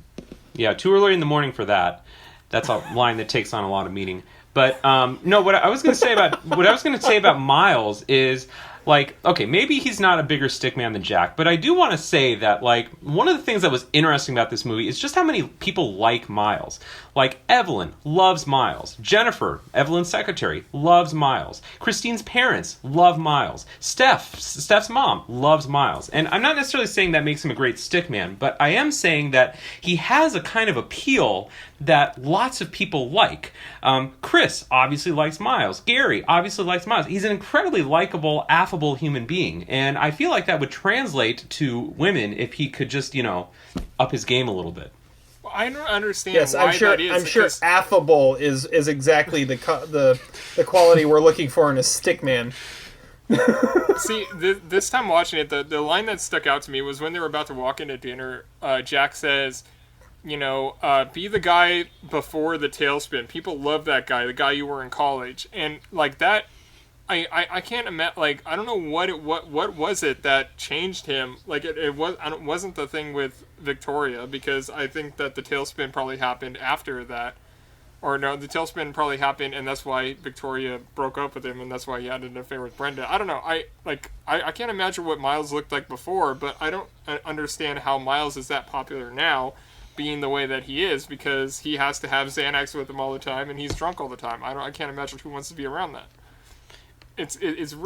Speaker 4: Yeah, too early in the morning for that. That's a line that takes on a lot of meaning. But no, what I was going to say about Miles is, like, okay, maybe he's not a bigger stickman than Jack, but I do want to say that, like, one of the things that was interesting about this movie is just how many people like Miles. Like, Evelyn loves Miles. Jennifer, Evelyn's secretary, loves Miles. Christine's parents love Miles. Steph's mom loves Miles. And I'm not necessarily saying that makes him a great stickman, but I am saying that he has a kind of appeal that lots of people like. Chris obviously likes Miles. Gary obviously likes Miles. He's an incredibly likable, affable human being, and I feel like that would translate to women if he could just, up his game a little bit.
Speaker 3: Well, I don't understand.
Speaker 2: Yes,
Speaker 3: why
Speaker 2: I'm sure.
Speaker 3: That is,
Speaker 2: I'm sure affable is exactly the quality we're looking for in a stickman.
Speaker 3: See, this time watching it, the line that stuck out to me was when they were about to walk into dinner. Jack says, be the guy before the tailspin. People love that guy, the guy you were in college, and like that. I can't imagine. Like, I don't know what was it that changed him. Like, it wasn't the thing with Victoria, because I think that the tailspin probably happened after that. Or no, the tailspin probably happened, and that's why Victoria broke up with him, and that's why he had an affair with Brenda. I don't know. I can't imagine what Miles looked like before, but I don't understand how Miles is that popular now, being the way that he is, because he has to have Xanax with him all the time, and he's drunk all the time. I can't imagine who wants to be around that. He's the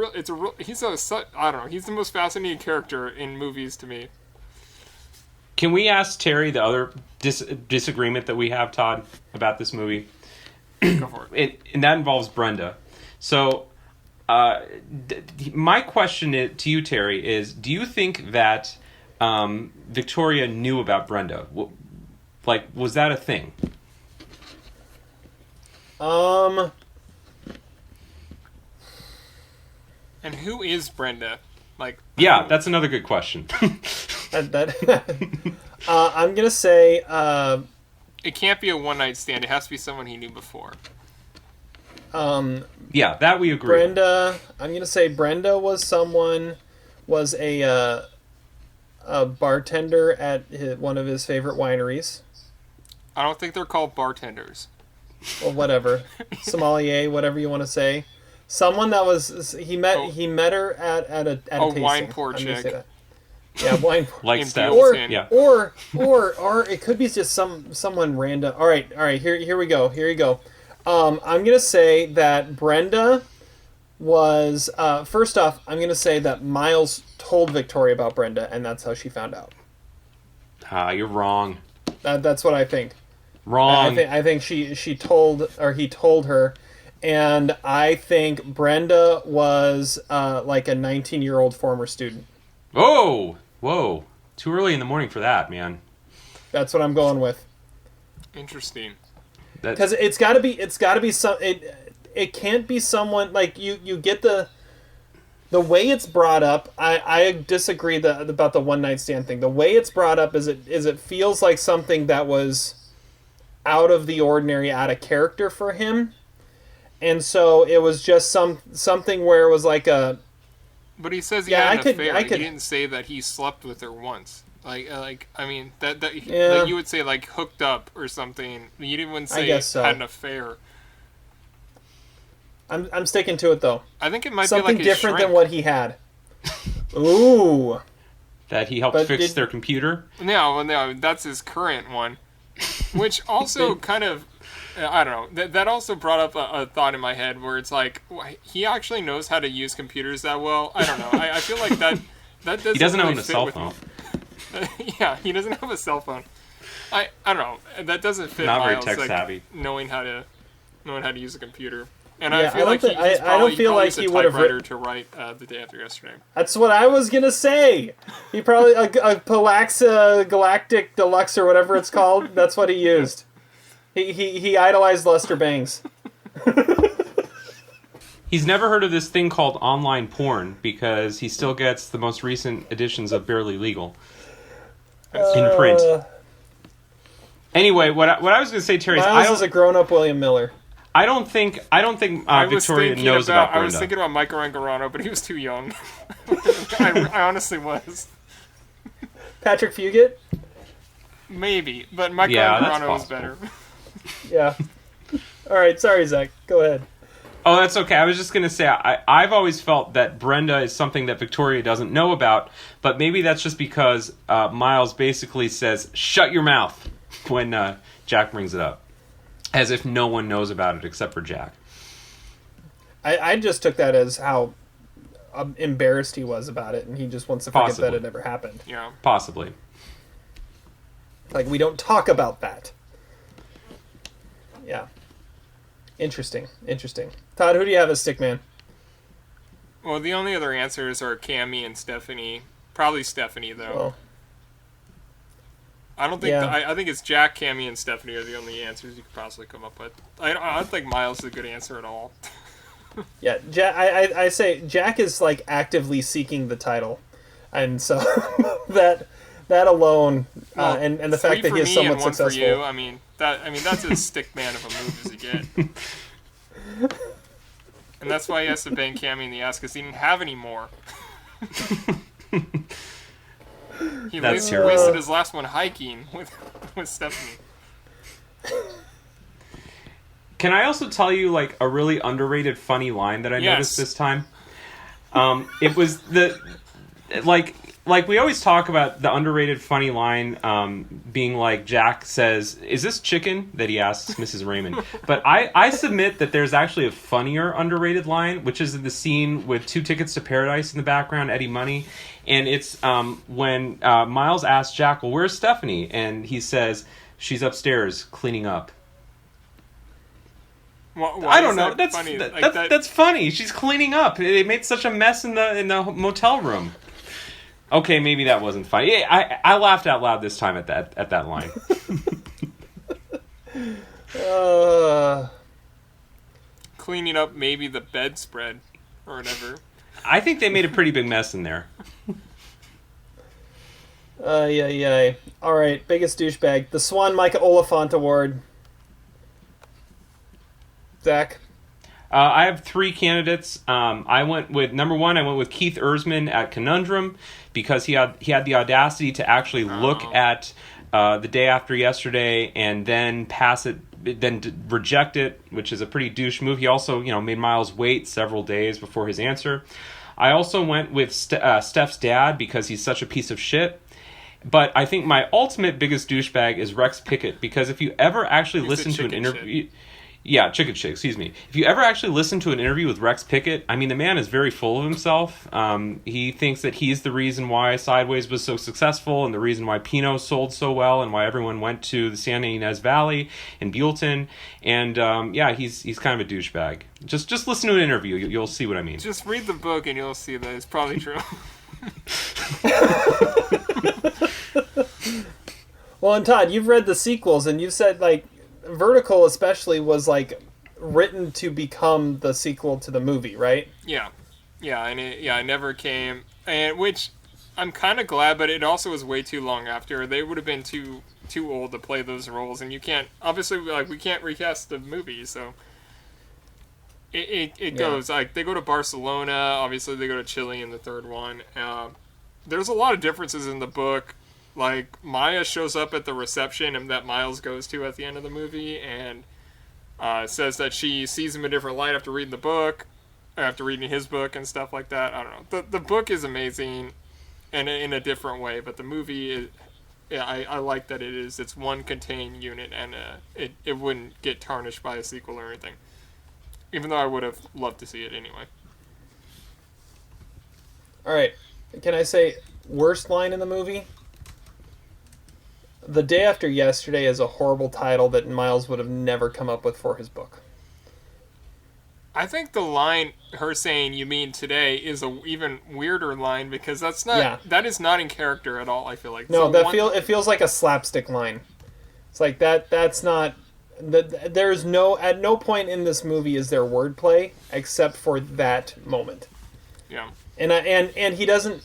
Speaker 3: most fascinating character in movies to me.
Speaker 4: Can we ask Terry the other disagreement that we have, Todd, about this movie.
Speaker 3: Go for it.
Speaker 4: And that involves Brenda. So, my question to you, Terry, is: do you think that Victoria knew about Brenda? Like, was that a thing?
Speaker 3: And who is Brenda? Like,
Speaker 4: Yeah, that's another good question.
Speaker 2: I'm gonna say
Speaker 3: it can't be a one-night stand. It has to be someone he knew before.
Speaker 4: Yeah, that we agree.
Speaker 2: Brenda. I'm gonna say Brenda was a bartender at one of his favorite wineries.
Speaker 3: I don't think they're called bartenders.
Speaker 2: Or whatever, sommelier, whatever you want to say. Someone that was he met her at a tasting.
Speaker 3: Wine pour
Speaker 2: I'm gonna
Speaker 3: chick.
Speaker 2: say that. Yeah, wine pour.
Speaker 4: Like Steph.
Speaker 3: Buellton.
Speaker 2: Or it could be just someone random. All right. Here we go. I'm gonna say that Brenda was first off. I'm gonna say that Miles told Victoria about Brenda, and that's how she found out.
Speaker 4: You're wrong.
Speaker 2: That's what I think.
Speaker 4: Wrong.
Speaker 2: I think he told her, and I think Brenda was like a 19-year-old former student.
Speaker 4: Oh, whoa! Too early in the morning for that, man.
Speaker 2: That's what I'm going with.
Speaker 3: Interesting.
Speaker 2: Because it's got to be some. It can't be someone like you get the way it's brought up. I disagree about the one night stand thing. The way it's brought up is it feels like something that was out of the ordinary, out of character for him, and so it was just something where it was like a.
Speaker 3: But he says he had an affair.
Speaker 2: I could.
Speaker 3: He didn't say that he slept with her once. Like I mean that
Speaker 2: Yeah.
Speaker 3: like you would say like hooked up or something. You didn't say
Speaker 2: guess so.
Speaker 3: had an affair.
Speaker 2: I'm sticking to it though.
Speaker 3: I think it might
Speaker 2: Something
Speaker 3: be like
Speaker 2: different than what he had. Ooh.
Speaker 4: That he helped fix their computer?
Speaker 3: No, that's his current one. Which also kind of, I don't know, that also brought up a thought in my head where it's like, he actually knows how to use computers that well? I don't know. I feel like that doesn't
Speaker 4: He doesn't
Speaker 3: really
Speaker 4: own a
Speaker 3: fit
Speaker 4: cell
Speaker 3: with
Speaker 4: phone.
Speaker 3: Yeah, he doesn't have a cell phone. I don't know. That doesn't fit
Speaker 4: Not very
Speaker 3: Miles,
Speaker 4: tech
Speaker 3: like,
Speaker 4: savvy.
Speaker 3: knowing how to use a computer. And
Speaker 2: Yeah,
Speaker 3: I feel like
Speaker 2: I don't feel like he would have
Speaker 3: written to write the day after yesterday.
Speaker 2: That's what I was gonna say. He probably a Palaxa Galactic Deluxe or whatever it's called. That's what he used. He idolized Lester Bangs.
Speaker 4: He's never heard of this thing called online porn because he still gets the most recent editions of Barely Legal in print. Anyway, what I was going to say, Terry,
Speaker 2: Miles is a grown-up William Miller.
Speaker 4: I don't think Victoria knows about Brenda.
Speaker 3: I was thinking about Michael Angarano, but he was too young. I honestly was.
Speaker 2: Patrick Fugit?
Speaker 3: Maybe, but Michael
Speaker 4: that's
Speaker 3: Angarano was
Speaker 4: possible.
Speaker 3: better.
Speaker 2: Yeah. All right, sorry, Zach. Go ahead.
Speaker 4: Oh, that's okay. I was just going to say, I've always felt that Brenda is something that Victoria doesn't know about, but maybe that's just because Miles basically says, shut your mouth, when Jack brings it up. As if no one knows about it except for Jack.
Speaker 2: I just took that as how embarrassed he was about it, and he just wants to forget that it ever happened.
Speaker 3: Yeah.
Speaker 4: Possibly.
Speaker 2: Like, we don't talk about that. Yeah. Interesting. Todd, who do you have as Stickman?
Speaker 3: Well, the only other answers are Cammy and Stephanie. Probably Stephanie, though.
Speaker 2: Well,
Speaker 3: I don't think
Speaker 2: yeah.
Speaker 3: I think it's Jack, Cammy, and Stephanie are the only answers you could possibly come up with. I don't think Miles is a good answer at all.
Speaker 2: Yeah, I say Jack is like actively seeking the title, and so that alone,
Speaker 3: Well,
Speaker 2: and the fact that
Speaker 3: for
Speaker 2: he is
Speaker 3: me
Speaker 2: somewhat
Speaker 3: and one
Speaker 2: successful.
Speaker 3: For you. I mean that's as stick man of a move as you get. And that's why he has to bang Cammy in the ass because he didn't have any more. He wasted his last one hiking with Stephanie.
Speaker 4: Can I also tell you like a really underrated funny line that I noticed this time? It was like we always talk about the underrated funny line being like Jack says, "Is this chicken?" that he asks Mrs. Raymond. But I submit that there's actually a funnier underrated line, which is in the scene with 2 Tickets to Paradise in the background, Eddie Money. And it's when Miles asks Jack, "Well, where's Stephanie?" And he says, She's upstairs cleaning up.
Speaker 3: Why
Speaker 4: I don't
Speaker 3: is
Speaker 4: know.
Speaker 3: that funny?
Speaker 4: That's funny. She's cleaning up. They made such a mess in the motel room. Okay, maybe that wasn't funny. I laughed out loud this time at that line.
Speaker 3: Cleaning up maybe the bedspread or whatever.
Speaker 4: I think they made a pretty big mess in there.
Speaker 2: Yeah. All right, biggest douchebag. The Swan Micah Oliphant Award. Zach?
Speaker 4: I have 3 candidates. I went with number 1. I went with Keith Erzman at Conundrum because he had the audacity to actually look at The Day After Yesterday and then pass it, then reject it, which is a pretty douche move. He also, made Miles wait several days before his answer. I also went with Steph's dad because he's such a piece of shit. But I think my ultimate biggest douchebag is Rex Pickett because if you ever actually listen to an interview... Yeah, chicken shit, excuse me. If you ever actually listen to an interview with Rex Pickett, I mean, the man is very full of himself. He thinks that he's the reason why Sideways was so successful and the reason why Pinot sold so well and why everyone went to the Santa Ynez Valley in Buellton. And, he's kind of a douchebag. Just listen to an interview. You'll see what I mean.
Speaker 3: Just read the book and you'll see that it's probably true.
Speaker 2: Well, and Todd, you've read the sequels and you've said, Vertical especially was written to become the sequel to the movie, right?
Speaker 3: Yeah, and it never came, and which I'm kind of glad, but it also was way too long after. They would have been too old to play those roles, and you can't obviously we can't recast the movie, so it goes they go to Barcelona, obviously they go to Chile in the third one. There's a lot of differences in the book. Maya shows up at the reception and that Miles goes to at the end of the movie and says that she sees him in a different light after reading the book, or after reading his book and stuff like that. I don't know. The book is amazing and in a different way, but the movie, I like that it's one contained unit and it wouldn't get tarnished by a sequel or anything. Even though I would have loved to see it anyway.
Speaker 2: All right. Can I say worst line in the movie? The Day After Yesterday is a horrible title that Miles would have never come up with for his book.
Speaker 3: I think the line, her saying, "You mean today," is a even weirder line because that is not in character at all, I feel like.
Speaker 2: No, it feels like a slapstick line. It's like that's not... There's at no point in this movie is there wordplay except for that moment.
Speaker 3: Yeah.
Speaker 2: And he doesn't...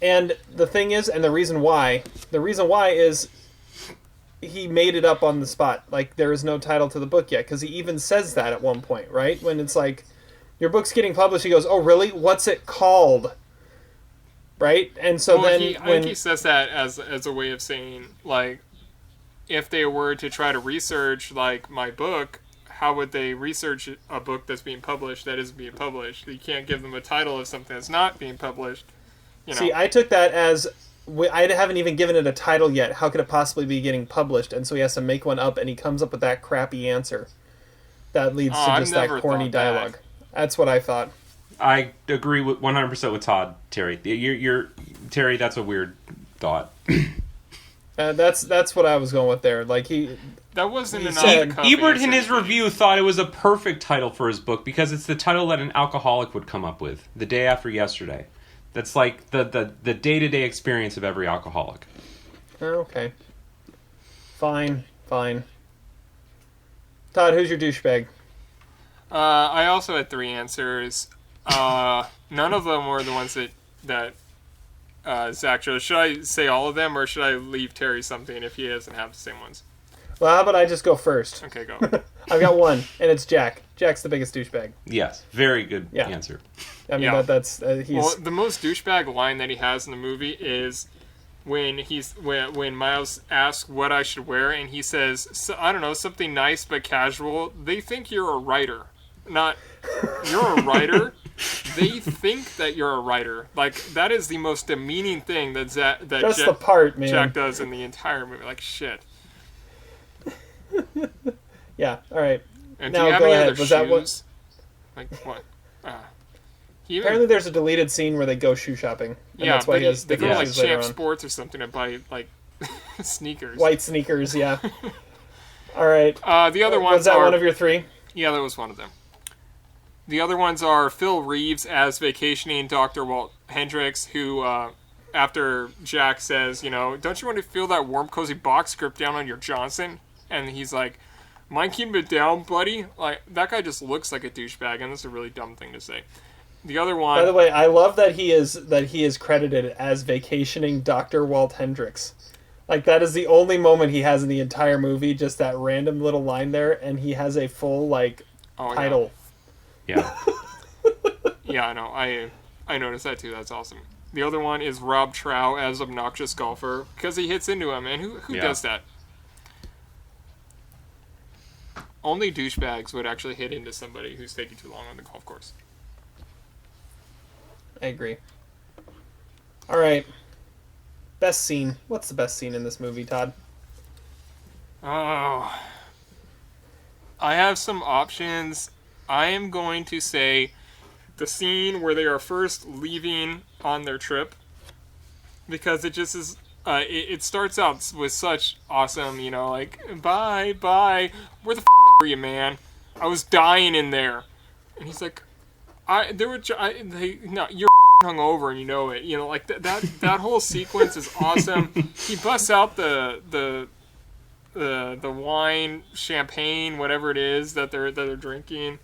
Speaker 2: And the thing is, and the reason why is... he made it up on the spot. There is no title to the book yet, because he even says that at one point, right? When it's your book's getting published, he goes, "Oh, really? What's it called?" Right? And so I
Speaker 3: think he says that as a way of saying, if they were to try to research, my book, how would they research a book that's being published that isn't being published? You can't give them a title of something that's not being published.
Speaker 2: See, I took that as... I haven't even given it a title yet. How could it possibly be getting published? And so he has to make one up, and he comes up with that crappy answer. That leads to just that corny dialogue. That's what I thought.
Speaker 4: I agree with 100% with Todd, Terry. You're Terry. That's a weird thought.
Speaker 2: That's what I was going with there.
Speaker 3: That wasn't an
Speaker 4: Ebert in his review thought it was a perfect title for his book because it's the title that an alcoholic would come up with. The Day After Yesterday. That's the day-to-day experience of every alcoholic.
Speaker 2: Okay. Fine. Todd, who's your douchebag?
Speaker 3: I also had 3 answers. None of them were the ones that Zach chose. Should I say all of them, or should I leave Terry something if he doesn't have the same ones?
Speaker 2: Well, how about I just go first?
Speaker 3: Okay, go.
Speaker 2: I've got one, and it's Jack. Jack's the biggest douchebag.
Speaker 4: Yes, very good answer.
Speaker 2: I mean, that's he's...
Speaker 3: Well, the most douchebag line that he has in the movie is when Miles asks what I should wear, and he says, I don't know, something nice but casual. They think you're a writer. Not, you're a writer. They think that you're a writer. That is the most demeaning thing that
Speaker 2: the part, man.
Speaker 3: Jack does in the entire movie. Shit.
Speaker 2: Yeah, all right.
Speaker 3: And
Speaker 2: now,
Speaker 3: do you have
Speaker 2: go
Speaker 3: any
Speaker 2: ahead.
Speaker 3: other
Speaker 2: Was
Speaker 3: shoes?
Speaker 2: That what?
Speaker 3: What?
Speaker 2: Apparently there's a deleted scene where they go shoe shopping. And that's why he has
Speaker 3: they go to
Speaker 2: shoes later
Speaker 3: Champ
Speaker 2: on.
Speaker 3: Sports or something and buy Sneakers.
Speaker 2: White sneakers, yeah. All right.
Speaker 3: The other ones
Speaker 2: was that
Speaker 3: are...
Speaker 2: one of your three?
Speaker 3: Yeah, that was one of them. The other ones are Phil Reeves as vacationing Dr. Walt Hendricks, who, after Jack says, don't you want to feel that warm, cozy box grip down on your Johnson? And he's like, mind keeping it down, buddy? Like, that guy just looks like a douchebag, and that's a really dumb thing to say. The other one...
Speaker 2: By the way, I love that he is credited as vacationing Dr. Walt Hendricks. Like, that is the only moment he has in the entire movie, just that random little line there, and he has a full, title.
Speaker 4: Yeah.
Speaker 3: Yeah, I know. I noticed that too. That's awesome. The other one is Rob Trow as obnoxious golfer, because he hits into him, and who does that? Only douchebags would actually hit into somebody who's taking too long on the golf course.
Speaker 2: I agree. All right. Best scene. What's the best scene in this movie, Todd?
Speaker 3: Oh. I have some options. I am going to say the scene where they are first leaving on their trip, because it just is... it starts out with such awesome, bye, where the were you, man? I was dying in there. And he's like, you're hungover and you know it. That whole sequence is awesome. He busts out the wine, champagne, whatever it is that they're drinking.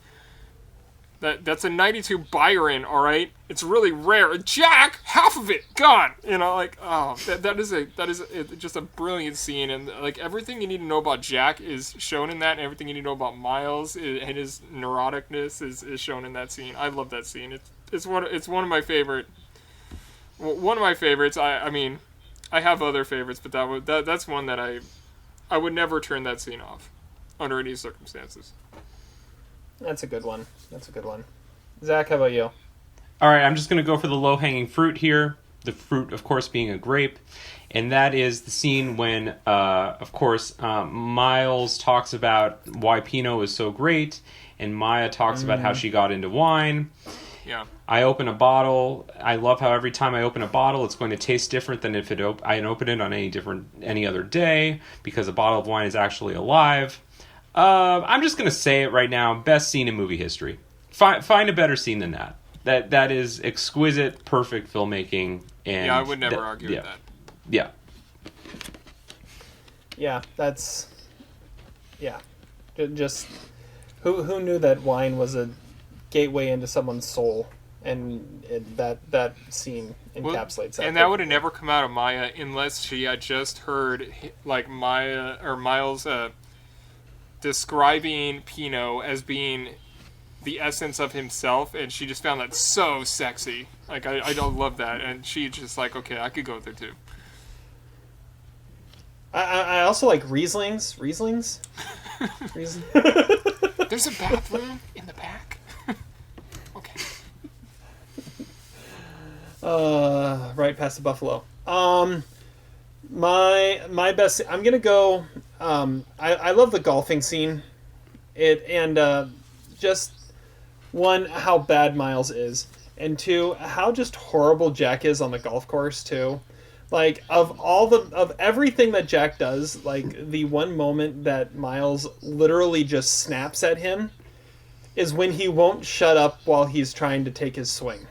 Speaker 3: That's a 92 Byron, all right? It's really rare. Jack, half of it gone. That is just a brilliant scene, and everything you need to know about Jack is shown in that, and everything you need to know about Miles and his neuroticness is shown in that scene. I love that scene. It's one of my favorite. One of my favorites. I mean, I have other favorites, but that's one that I would never turn that scene off under any circumstances.
Speaker 2: That's a good one. Zach, how about you?
Speaker 4: All right, I'm just going to go for the low-hanging fruit here. The fruit, of course, being a grape. And that is the scene when, of course, Miles talks about why Pinot is so great. And Maya talks about how she got into wine.
Speaker 3: Yeah.
Speaker 4: I open a bottle. I love how every time I open a bottle, it's going to taste different than if I open it on any other day, because a bottle of wine is actually alive. I'm just going to say it right now. Best scene in movie history. Find a better scene than that. That is exquisite, perfect filmmaking. And
Speaker 3: yeah, I would never argue with that.
Speaker 4: Yeah.
Speaker 2: Yeah, that's... Yeah. Just... Who knew that wine was a gateway into someone's soul? And that scene encapsulates that.
Speaker 3: And that would have never come out of Maya unless she had just heard, Maya or Miles... describing Pinot as being the essence of himself, and she just found that so sexy. I don't love that, and she just okay, I could go there too.
Speaker 2: I also like Rieslings.
Speaker 3: There's a bathroom in the back. Okay.
Speaker 2: Right past the buffalo. My best. I'm gonna go. I love the golfing scene. Just one, how bad Miles is, and two, how just horrible Jack is on the golf course too. Of everything that Jack does, the one moment that Miles literally just snaps at him is when he won't shut up while he's trying to take his swing.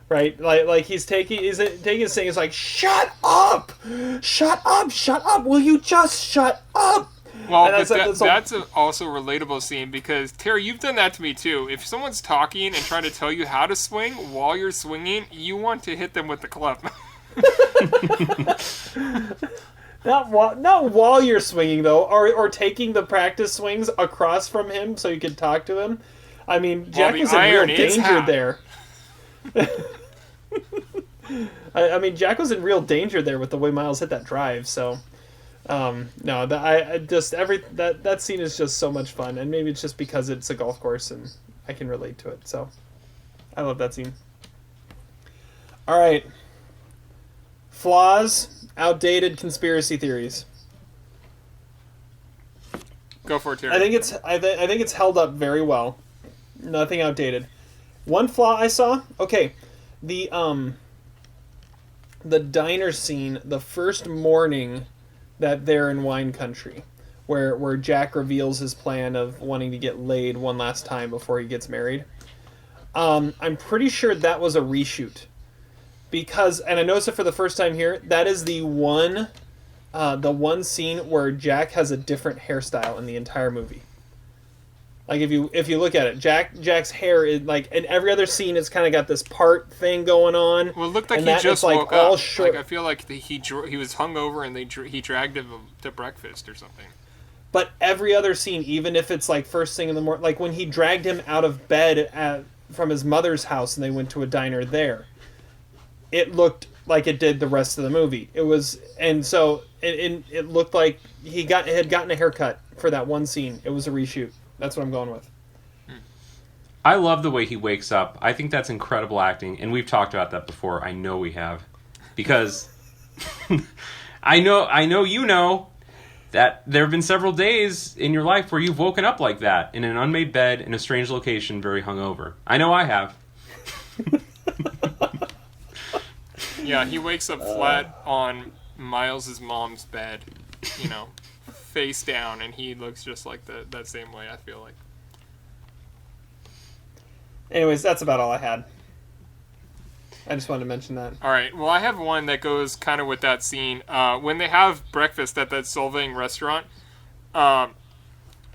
Speaker 2: Right? He's taking his thing. It's like, shut up! Will you just shut up?
Speaker 3: Well, that's also a relatable scene, because, Terry, you've done that to me, too. If someone's talking and trying to tell you how to swing while you're swinging, you want to hit them with the club.
Speaker 2: Not while you're swinging, though, or taking the practice swings across from him so you can talk to him. I mean, Jack was in real danger there. I mean, Jack was in real danger there with the way Miles hit that drive, so... No, that scene is just so much fun, and maybe it's just because it's a golf course and I can relate to it. So, I love that scene. All right, flaws, outdated conspiracy theories.
Speaker 3: Go for it, Terry.
Speaker 2: I think it's held up very well. Nothing outdated. One flaw I saw. Okay, the diner scene, the first morning that they're in wine country, where Jack reveals his plan of wanting to get laid one last time before he gets married. I'm pretty sure that was a reshoot, because, and I noticed it for the first time here, that is the one scene where Jack has a different hairstyle in the entire movie. Like if you look at it, Jack's hair is like in every other scene, it's kind of got this part thing going on.
Speaker 3: Well, it looked like
Speaker 2: and
Speaker 3: he
Speaker 2: that
Speaker 3: just
Speaker 2: is, like,
Speaker 3: woke
Speaker 2: all
Speaker 3: up.
Speaker 2: short.
Speaker 3: Like I feel like he was hungover and he dragged him to breakfast or something.
Speaker 2: But every other scene, even if it's like first thing in the morning, like when he dragged him out of bed from his mother's house and they went to a diner there, it looked like it did the rest of the movie. It was, and so it looked like he had gotten a haircut for that one scene. It was a reshoot. That's what I'm going with.
Speaker 4: I love the way he wakes up. I think that's incredible acting, and we've talked about that before. I know we have, because I know you know that there have been several days in your life where you've woken up like that in an unmade bed in a strange location, very hungover. I know I have.
Speaker 3: Yeah, he wakes up flat on Miles's mom's bed, face down, and he looks just like that same way, I feel like.
Speaker 2: Anyways, that's about all I had. I just wanted to mention that.
Speaker 3: All right, well, I have one that goes kind of with that scene. When they have breakfast at that Solvang restaurant,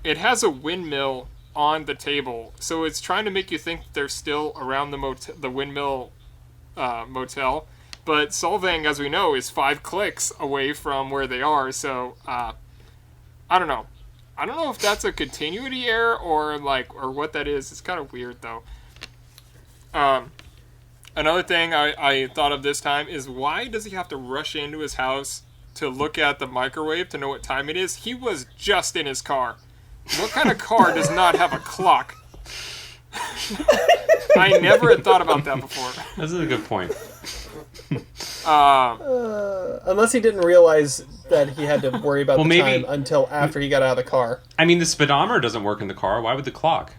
Speaker 3: it has a windmill on the table, so it's trying to make you think they're still around the windmill motel. But Solvang, as we know, is 5 clicks away from where they are, so I don't know. I don't know if that's a continuity error or what that is. It's kind of weird, though. Another thing I thought of this time is, why does he have to rush into his house to look at the microwave to know what time it is? He was just in his car. What kind of car does not have a clock? I never had thought about that before.
Speaker 4: That's a good point.
Speaker 2: Unless he didn't realize that he had to worry about time until after he got out of the car.
Speaker 4: I mean, the speedometer doesn't work in the car. Why would the clock?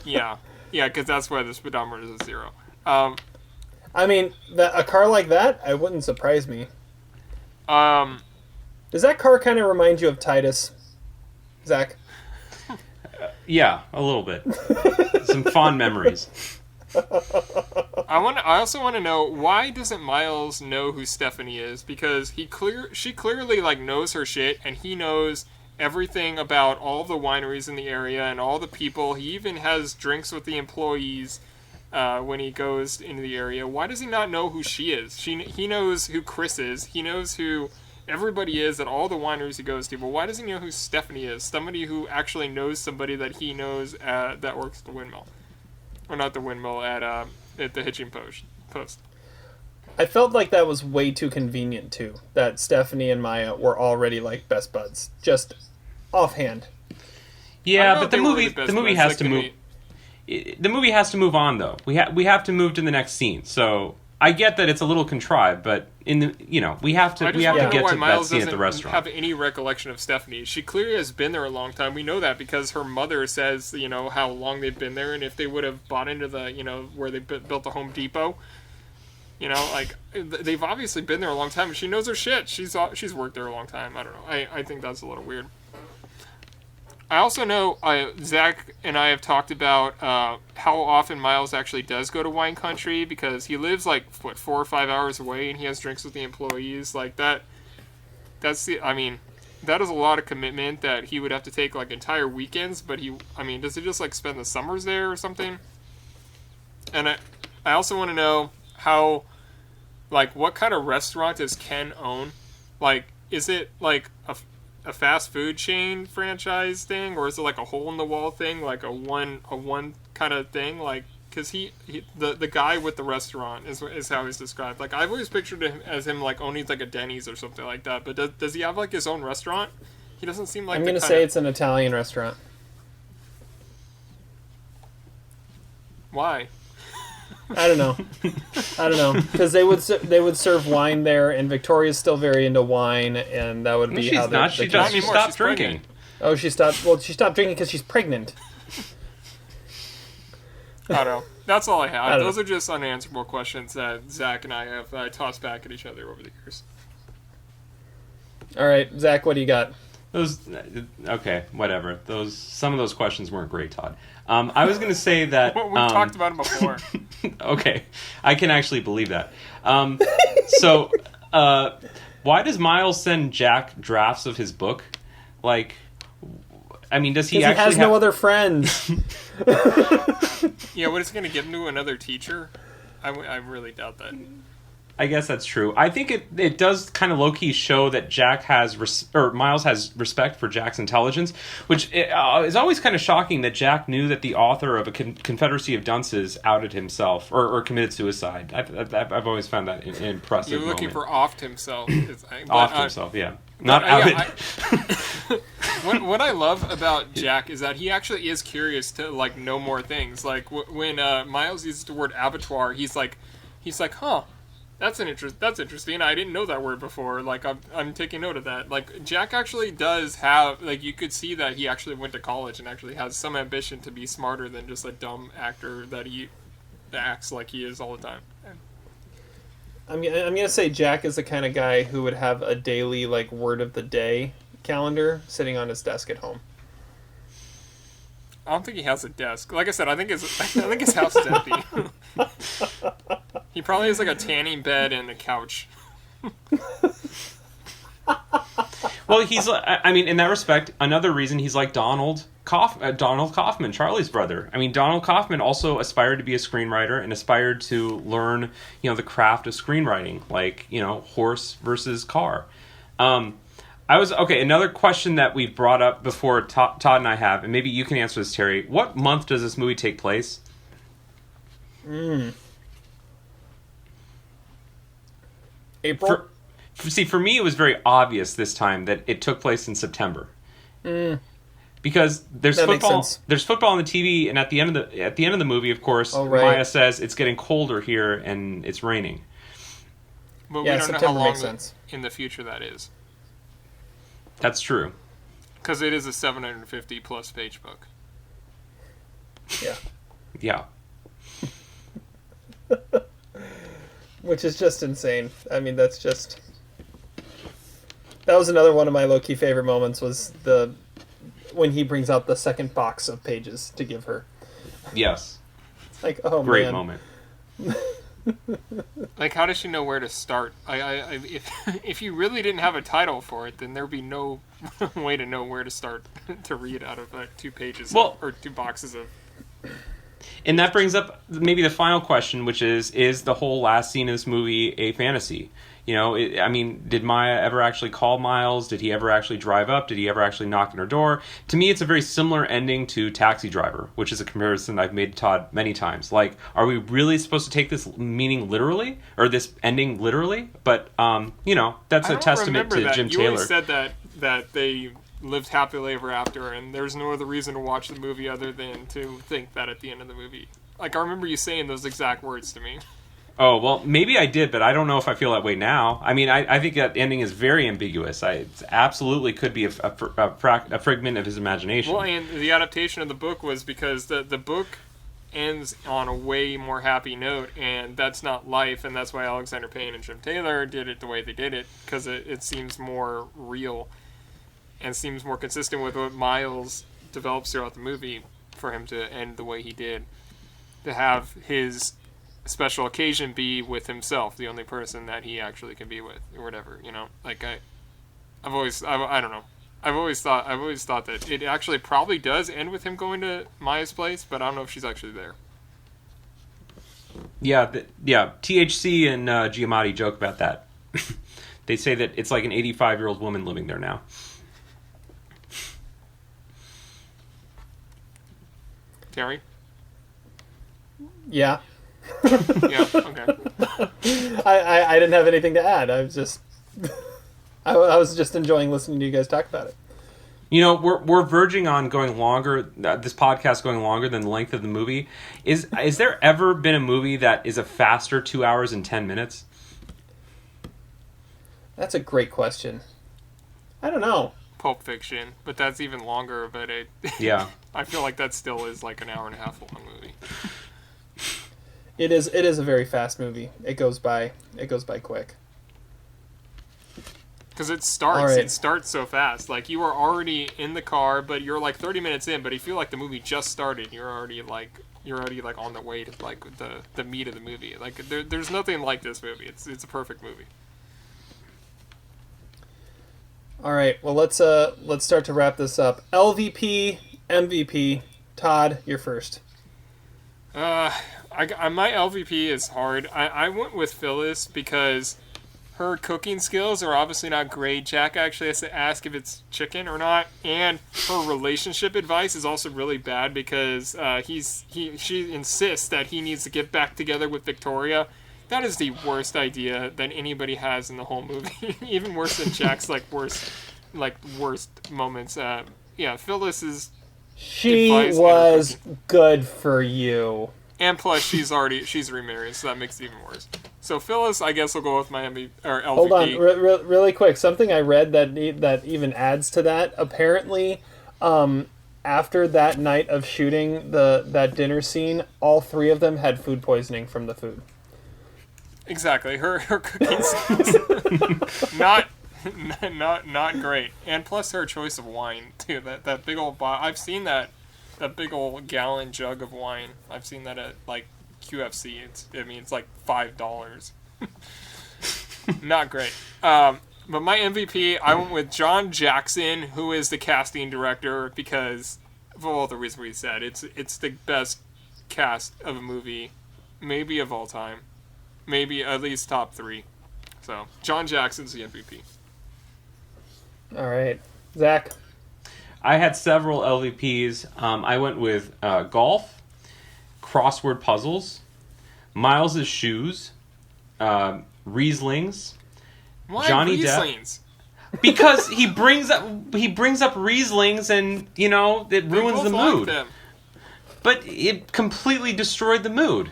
Speaker 3: Yeah, because that's why the speedometer is a 0.
Speaker 2: I mean, a car like that, it wouldn't surprise me. Does that car kind of remind you of Titus, Zach?
Speaker 4: Yeah, a little bit. Some fond memories.
Speaker 3: I also want to know, why doesn't Miles know who Stephanie is? Because she clearly knows her shit, and he knows everything about all the wineries in the area and all the people. He even has drinks with the employees when he goes into the area. Why does he not know who she is? He knows who Chris is. He knows who everybody is at all the wineries he goes to. But why does he know who Stephanie is? Somebody who actually knows somebody that he knows that works at the windmill. Or not the windmill, at the hitching post.
Speaker 2: I felt like that was way too convenient, too. That Stephanie and Maya were already, best buds. Just offhand.
Speaker 4: Yeah, but the movie has to move. The movie has to move on, though. We have to move to the next scene. So I get that it's a little contrived, but we have to get to that scene at the restaurant.
Speaker 3: Miles doesn't have any recollection of Stephanie. She clearly has been there a long time. We know that because her mother says, how long they've been there, and if they would have bought into the, where they built the Home Depot, they've obviously been there a long time. She knows her shit. She's worked there a long time. I don't know. I think that's a little weird. I also know Zach and I have talked about how often Miles actually does go to wine country, because he lives 4 or 5 hours away, and he has drinks with the employees. That is a lot of commitment that he would have to take entire weekends. But does he just spend the summers there or something? And I also want to know how, what kind of restaurant does Ken own? Is it a fast food chain franchise thing, or is it a hole in the wall thing, a one kind of thing? Because the guy with the restaurant is how he's described. I've always pictured him as him owning a Denny's or something like that. But does he have his own restaurant? He doesn't seem like.
Speaker 2: I'm gonna say it's an Italian restaurant.
Speaker 3: Why?
Speaker 2: I don't know, because they would serve wine there, and Victoria's still very into wine, and that would be
Speaker 4: she's
Speaker 2: how
Speaker 4: not. She stopped drinking.
Speaker 2: Oh, she stopped. Well, she stopped drinking because she's pregnant.
Speaker 3: I don't know. That's all I have. Those are just unanswerable questions that Zach and I have tossed back at each other over the years.
Speaker 2: All right, Zach, what do you got?
Speaker 4: Okay, whatever. Some of those questions weren't great, Todd. I was going to say that
Speaker 3: Well, we've talked about it before.
Speaker 4: Okay, I can actually believe that. Why does Miles send Jack drafts of his book? Like, I mean, does he actually
Speaker 2: has no other friends?
Speaker 3: Yeah, what is he going to give him to another teacher? I really doubt that.
Speaker 4: I guess that's true. I think it does kind of low-key show that Miles has respect for Jack's intelligence, which is always kind of shocking that Jack knew that the author of a Confederacy of Dunces outed himself or committed suicide. I've always found that an impressive
Speaker 3: You're looking
Speaker 4: moment.
Speaker 3: for offed himself.
Speaker 4: Offed himself, yeah. Not outed.
Speaker 3: What I love about Jack is that he actually is curious to like know more things. Like when Miles uses the word abattoir, he's like, huh. That's interesting. I didn't know that word before. Like, I'm taking note of that. Like, Jack actually does have, like, you could see that he actually went to college and actually has some ambition to be smarter than just a dumb actor that he acts like he is all the time.
Speaker 2: I'm gonna say Jack is the kind of guy who would have a daily like word of the day calendar sitting on his desk at home.
Speaker 3: I don't think he has a desk. Like I said, I think his house is empty. He probably has like a tanning bed and a couch.
Speaker 4: Well, in that respect, another reason he's like Donald Kaufman, Charlie's brother. I mean, Donald Kaufman also aspired to be a screenwriter and aspired to learn, the craft of screenwriting, like, horse versus car. Another question that we've brought up before, Todd and I have, and maybe you can answer this, Terry. What month does this movie take place?
Speaker 2: April?
Speaker 4: For me, it was very obvious this time that it took place in September. Because there's football. There's football on the TV, and at the end of the movie, of course, Maya says it's getting colder here and it's raining.
Speaker 3: But we don't know how long in the future that is.
Speaker 4: That's true.
Speaker 3: Because it is a 750 plus page book.
Speaker 2: Yeah.
Speaker 4: Yeah.
Speaker 2: Which is just insane. I mean, that was another one of my low-key favorite moments was when he brings out the second box of pages to give her.
Speaker 4: Yes.
Speaker 2: It's like, oh,
Speaker 4: great
Speaker 2: man.
Speaker 4: moment.
Speaker 3: Like, how does she know where to start? If you really didn't have a title for it, then there'd be no way to know where to start to read out of 2 pages or 2 boxes of.
Speaker 4: And that brings up maybe the final question, which is the whole last scene of this movie a fantasy? Did Maya ever actually call Miles? Did he ever actually drive up? Did he ever actually knock on her door? To me, it's a very similar ending to Taxi Driver, which is a comparison I've made to Todd many times. Like, are we really supposed to take this meaning literally? Or this ending literally? But, that's a testament to Jim Taylor.
Speaker 3: You always said that they lived happily ever after, and there's no other reason to watch the movie other than to think that at the end of the movie. Like, I remember you saying those exact words to me.
Speaker 4: Oh, well, maybe I did, but I don't know if I feel that way now. I mean, I think that ending is very ambiguous. It absolutely could be a fragment of his imagination.
Speaker 3: Well, and the adaptation of the book was because the book ends on a way more happy note, and that's not life, and that's why Alexander Payne and Jim Taylor did it the way they did it, because it seems more real and seems more consistent with what Miles develops throughout the movie for him to end the way he did. To have his special occasion be with himself, the only person that he actually can be with, or whatever, Like I don't know. I've always thought that it actually probably does end with him going to Maya's place, but I don't know if she's actually there.
Speaker 4: Yeah, THC and Giamatti joke about that. They say that it's like an 85-year-old woman living there now.
Speaker 3: Terry?
Speaker 2: Yeah.
Speaker 3: Yeah, okay.
Speaker 2: I didn't have anything to add. I was just I was just enjoying listening to you guys talk about it.
Speaker 4: We're verging on going longer. This podcast going longer than the length of the movie. Is there ever been a movie that is a faster 2 hours and 10 minutes?
Speaker 2: That's a great question. I don't know.
Speaker 3: Pulp Fiction, but that's even longer. But
Speaker 4: yeah,
Speaker 3: I feel like that still is like an hour and a half long movie.
Speaker 2: It is a very fast movie. It goes by quick.
Speaker 3: Because it starts.
Speaker 2: All right.
Speaker 3: It starts so fast. Like, you are already in the car, but you're like 30 minutes in. But you feel like the movie just started. You're already like on the way to like the meat of the movie. Like, there's nothing like this movie. It's a perfect movie.
Speaker 2: All right. Well, let's start to wrap this up. LVP, MVP. Todd, you're first.
Speaker 3: My LVP is hard. I went with Phyllis because her cooking skills are obviously not great. Jack actually has to ask if it's chicken or not, and her relationship advice is also really bad because she insists that he needs to get back together with Victoria. That is the worst idea that anybody has in the whole movie. Even worse than Jack's worst moments. Phyllis is.
Speaker 2: She was good for you.
Speaker 3: And plus, she's remarried, so that makes it even worse. So Phyllis, I guess, will go with my MVP or LVP.
Speaker 2: Hold on, really quick. Something I read that even adds to that. Apparently, after that night of shooting that dinner scene, all three of them had food poisoning from the food.
Speaker 3: Exactly, her cooking skills not great, and plus her choice of wine too. That big old I've seen that big old gallon jug of wine. I've seen that at like QFC. It's like $5. Not great. But my MVP, I went with John Jackson, who is the casting director, because of all the reasons we said. It's the best cast of a movie, maybe of all time, maybe at least top 3. So John Jackson's the MVP.
Speaker 2: All right, Zach.
Speaker 4: I had several LVPs. I went with golf, crossword puzzles, Miles's shoes, Rieslings.
Speaker 3: Why
Speaker 4: Johnny
Speaker 3: Rieslings?
Speaker 4: Depp. Because he brings up Rieslings, and it ruins the mood.
Speaker 3: Them.
Speaker 4: But it completely destroyed the mood.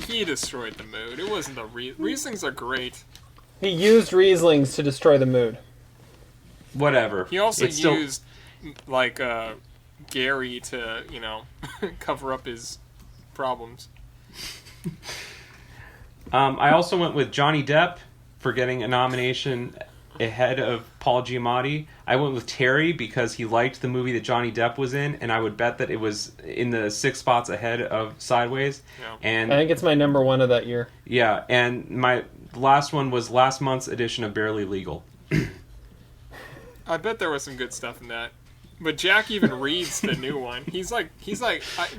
Speaker 3: He destroyed the mood. It wasn't the Rieslings are great.
Speaker 2: He used Rieslings to destroy the mood.
Speaker 4: Whatever.
Speaker 3: He also used Gary to cover up his problems.
Speaker 4: I also went with Johnny Depp for getting a nomination ahead of Paul Giamatti. I went with Terry because he liked the movie that Johnny Depp was in, and I would bet that it was in the 6 spots ahead of Sideways.
Speaker 3: Yeah.
Speaker 4: And
Speaker 2: I think it's my number 1 of that year.
Speaker 4: Yeah, and my last one was last month's edition of Barely Legal.
Speaker 3: I bet there was some good stuff in that. But Jack even reads the new one. He's like,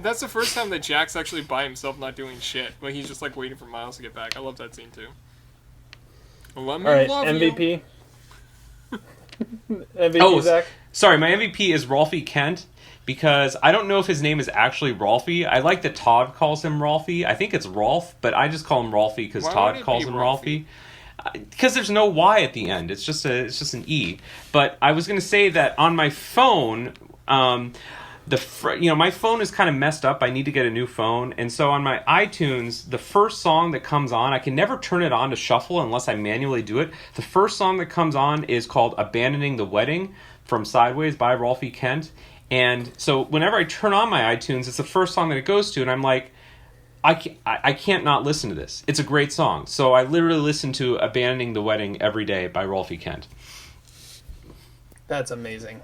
Speaker 3: that's the first time that Jack's actually by himself not doing shit. But he's just like waiting for Miles to get back. I love that scene too. Let me
Speaker 2: All right,
Speaker 3: love
Speaker 2: MVP.
Speaker 3: you.
Speaker 2: MVP, Zach.
Speaker 4: Sorry, my MVP is Rolfie Kent because I don't know if his name is actually Rolfie. I like that Todd calls him Rolfie. I think it's Rolf, but I just call him Rolfie because Todd calls him Rolfie. Because there's no Y at the end. It's just an E. But I was going to say that on my phone, my phone is kind of messed up. I need to get a new phone. And so on my iTunes, the first song that comes on, I can never turn it on to shuffle unless I manually do it. The first song that comes on is called Abandoning the Wedding from Sideways by Rolfie Kent. And so whenever I turn on my iTunes, it's the first song that it goes to. And I'm like, I can't not listen to this. It's a great song. So I literally listen to Abandoning the Wedding every day by Rolfie Kent.
Speaker 2: That's amazing.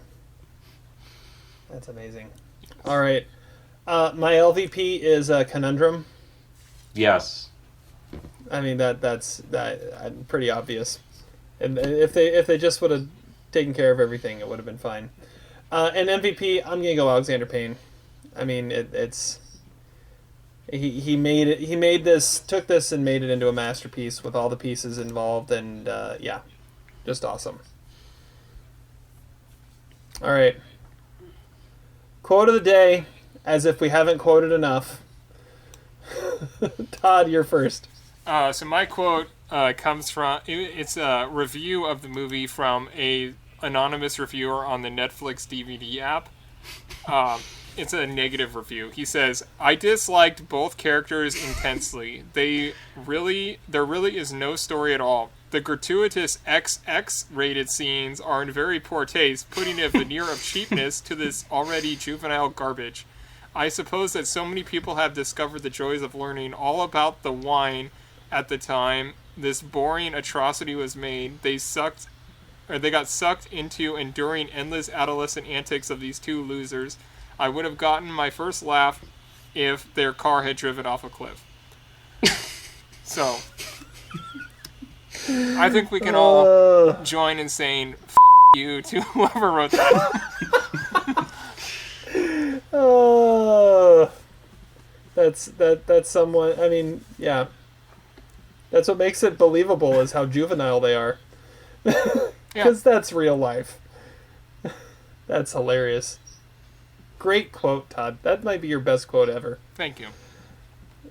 Speaker 2: All right. My LVP is Conundrum.
Speaker 4: Yes.
Speaker 2: I mean, that's pretty obvious. And if they just would have taken care of everything, it would have been fine. And MVP, I'm going to go Alexander Payne. I mean, it's... He took this and made it into a masterpiece with all the pieces involved, and just awesome. All right. Quote of the day, as if we haven't quoted enough. Todd, you're first.
Speaker 3: So my quote comes from, it's a review of the movie from a anonymous reviewer on the Netflix DVD app. It's a negative review. He says, "I disliked both characters intensely. There really is no story at all. The gratuitous XX rated scenes are in very poor taste, putting a veneer of cheapness to this already juvenile garbage. I suppose that so many people have discovered the joys of learning all about the wine at the time this boring atrocity was made. They sucked they got sucked into enduring endless adolescent antics of these two losers. I would have gotten my first laugh if their car had driven off a cliff. So, I think we can all join in saying "F*** you" to whoever wrote that.
Speaker 2: That's someone. I mean, yeah. That's what makes it believable is how juvenile they are. Because that's real life. That's hilarious. Great quote, Todd. That might be your best quote ever.
Speaker 3: Thank you.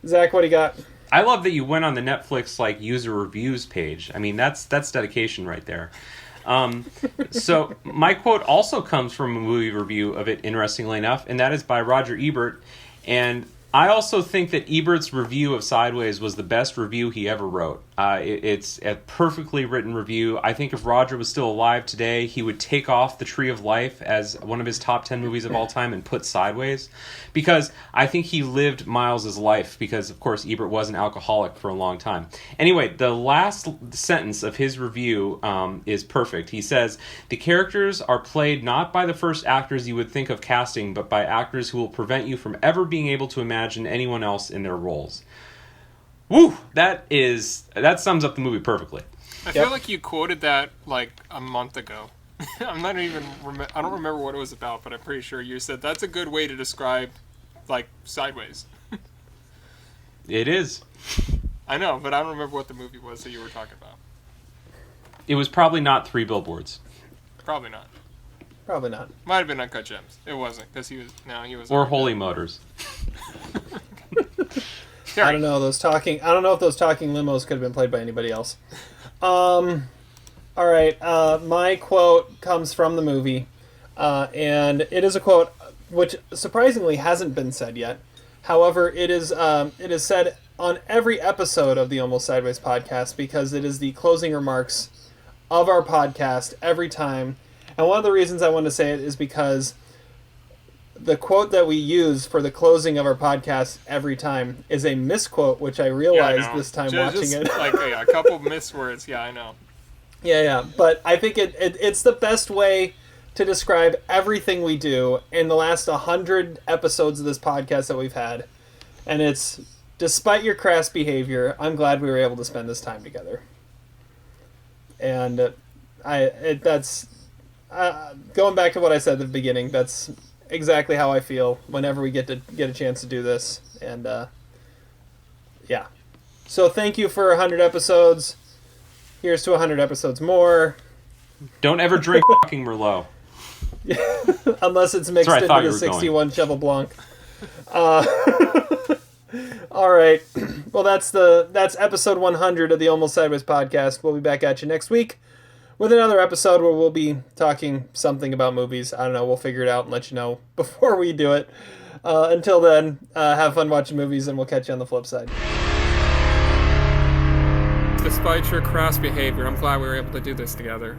Speaker 2: Zach, what do you got?
Speaker 4: I love that you went on the Netflix user reviews page. I mean, that's dedication right there. So my quote also comes from a movie review of it, interestingly enough, and that is by Roger Ebert. And I also think that Ebert's review of Sideways was the best review he ever wrote. It's a perfectly written review. I think if Roger was still alive today, he would take off The Tree of Life as one of his top 10 movies of all time and put Sideways. Because I think he lived Miles's life, because, of course, Ebert was an alcoholic for a long time. Anyway, the last sentence of his review is perfect. He says, "The characters are played not by the first actors you would think of casting, but by actors who will prevent you from ever being able to imagine anyone else in their roles." Woo! That sums up the movie perfectly.
Speaker 3: I feel like you quoted that like a month ago. I'm not even. I don't remember what it was about, but I'm pretty sure you said that's a good way to describe like Sideways.
Speaker 4: It is.
Speaker 3: I know, but I don't remember what the movie was that you were talking about.
Speaker 4: It was probably not Three Billboards.
Speaker 3: Probably not.
Speaker 2: Probably not.
Speaker 3: Might have been Uncut Gems. It wasn't, because he was.
Speaker 4: Or Holy Motors.
Speaker 2: I don't know if those talking limos could have been played by anybody else. All right. My quote comes from the movie, and it is a quote which surprisingly hasn't been said yet. However, it is said on every episode of the Almost Sideways podcast because it is the closing remarks of our podcast every time. And one of the reasons I want to say it is because the quote that we use for the closing of our podcast every time is a misquote, which I realized this time watching it.
Speaker 3: Like a couple miswords. Yeah, I know.
Speaker 2: Yeah. But I think it's the best way to describe everything we do in the last 100 episodes of this podcast that we've had. And it's, despite your crass behavior, I'm glad we were able to spend this time together. And that's going back to what I said at the beginning, that's exactly how I feel whenever we get a chance to do this. And yeah. So thank you for 100 episodes. Here's to 100 episodes more.
Speaker 4: Don't ever drink fucking Merlot.
Speaker 2: Unless it's mixed into the 61 Cheval Blanc. All right. Well, that's episode 100 of the Almost Sideways podcast. We'll be back at you next week with another episode where we'll be talking something about movies. I don't know. We'll figure it out and let you know before we do it. Until then, have fun watching movies, and we'll catch you on the flip side.
Speaker 3: Despite your crass behavior, I'm glad we were able to do this together.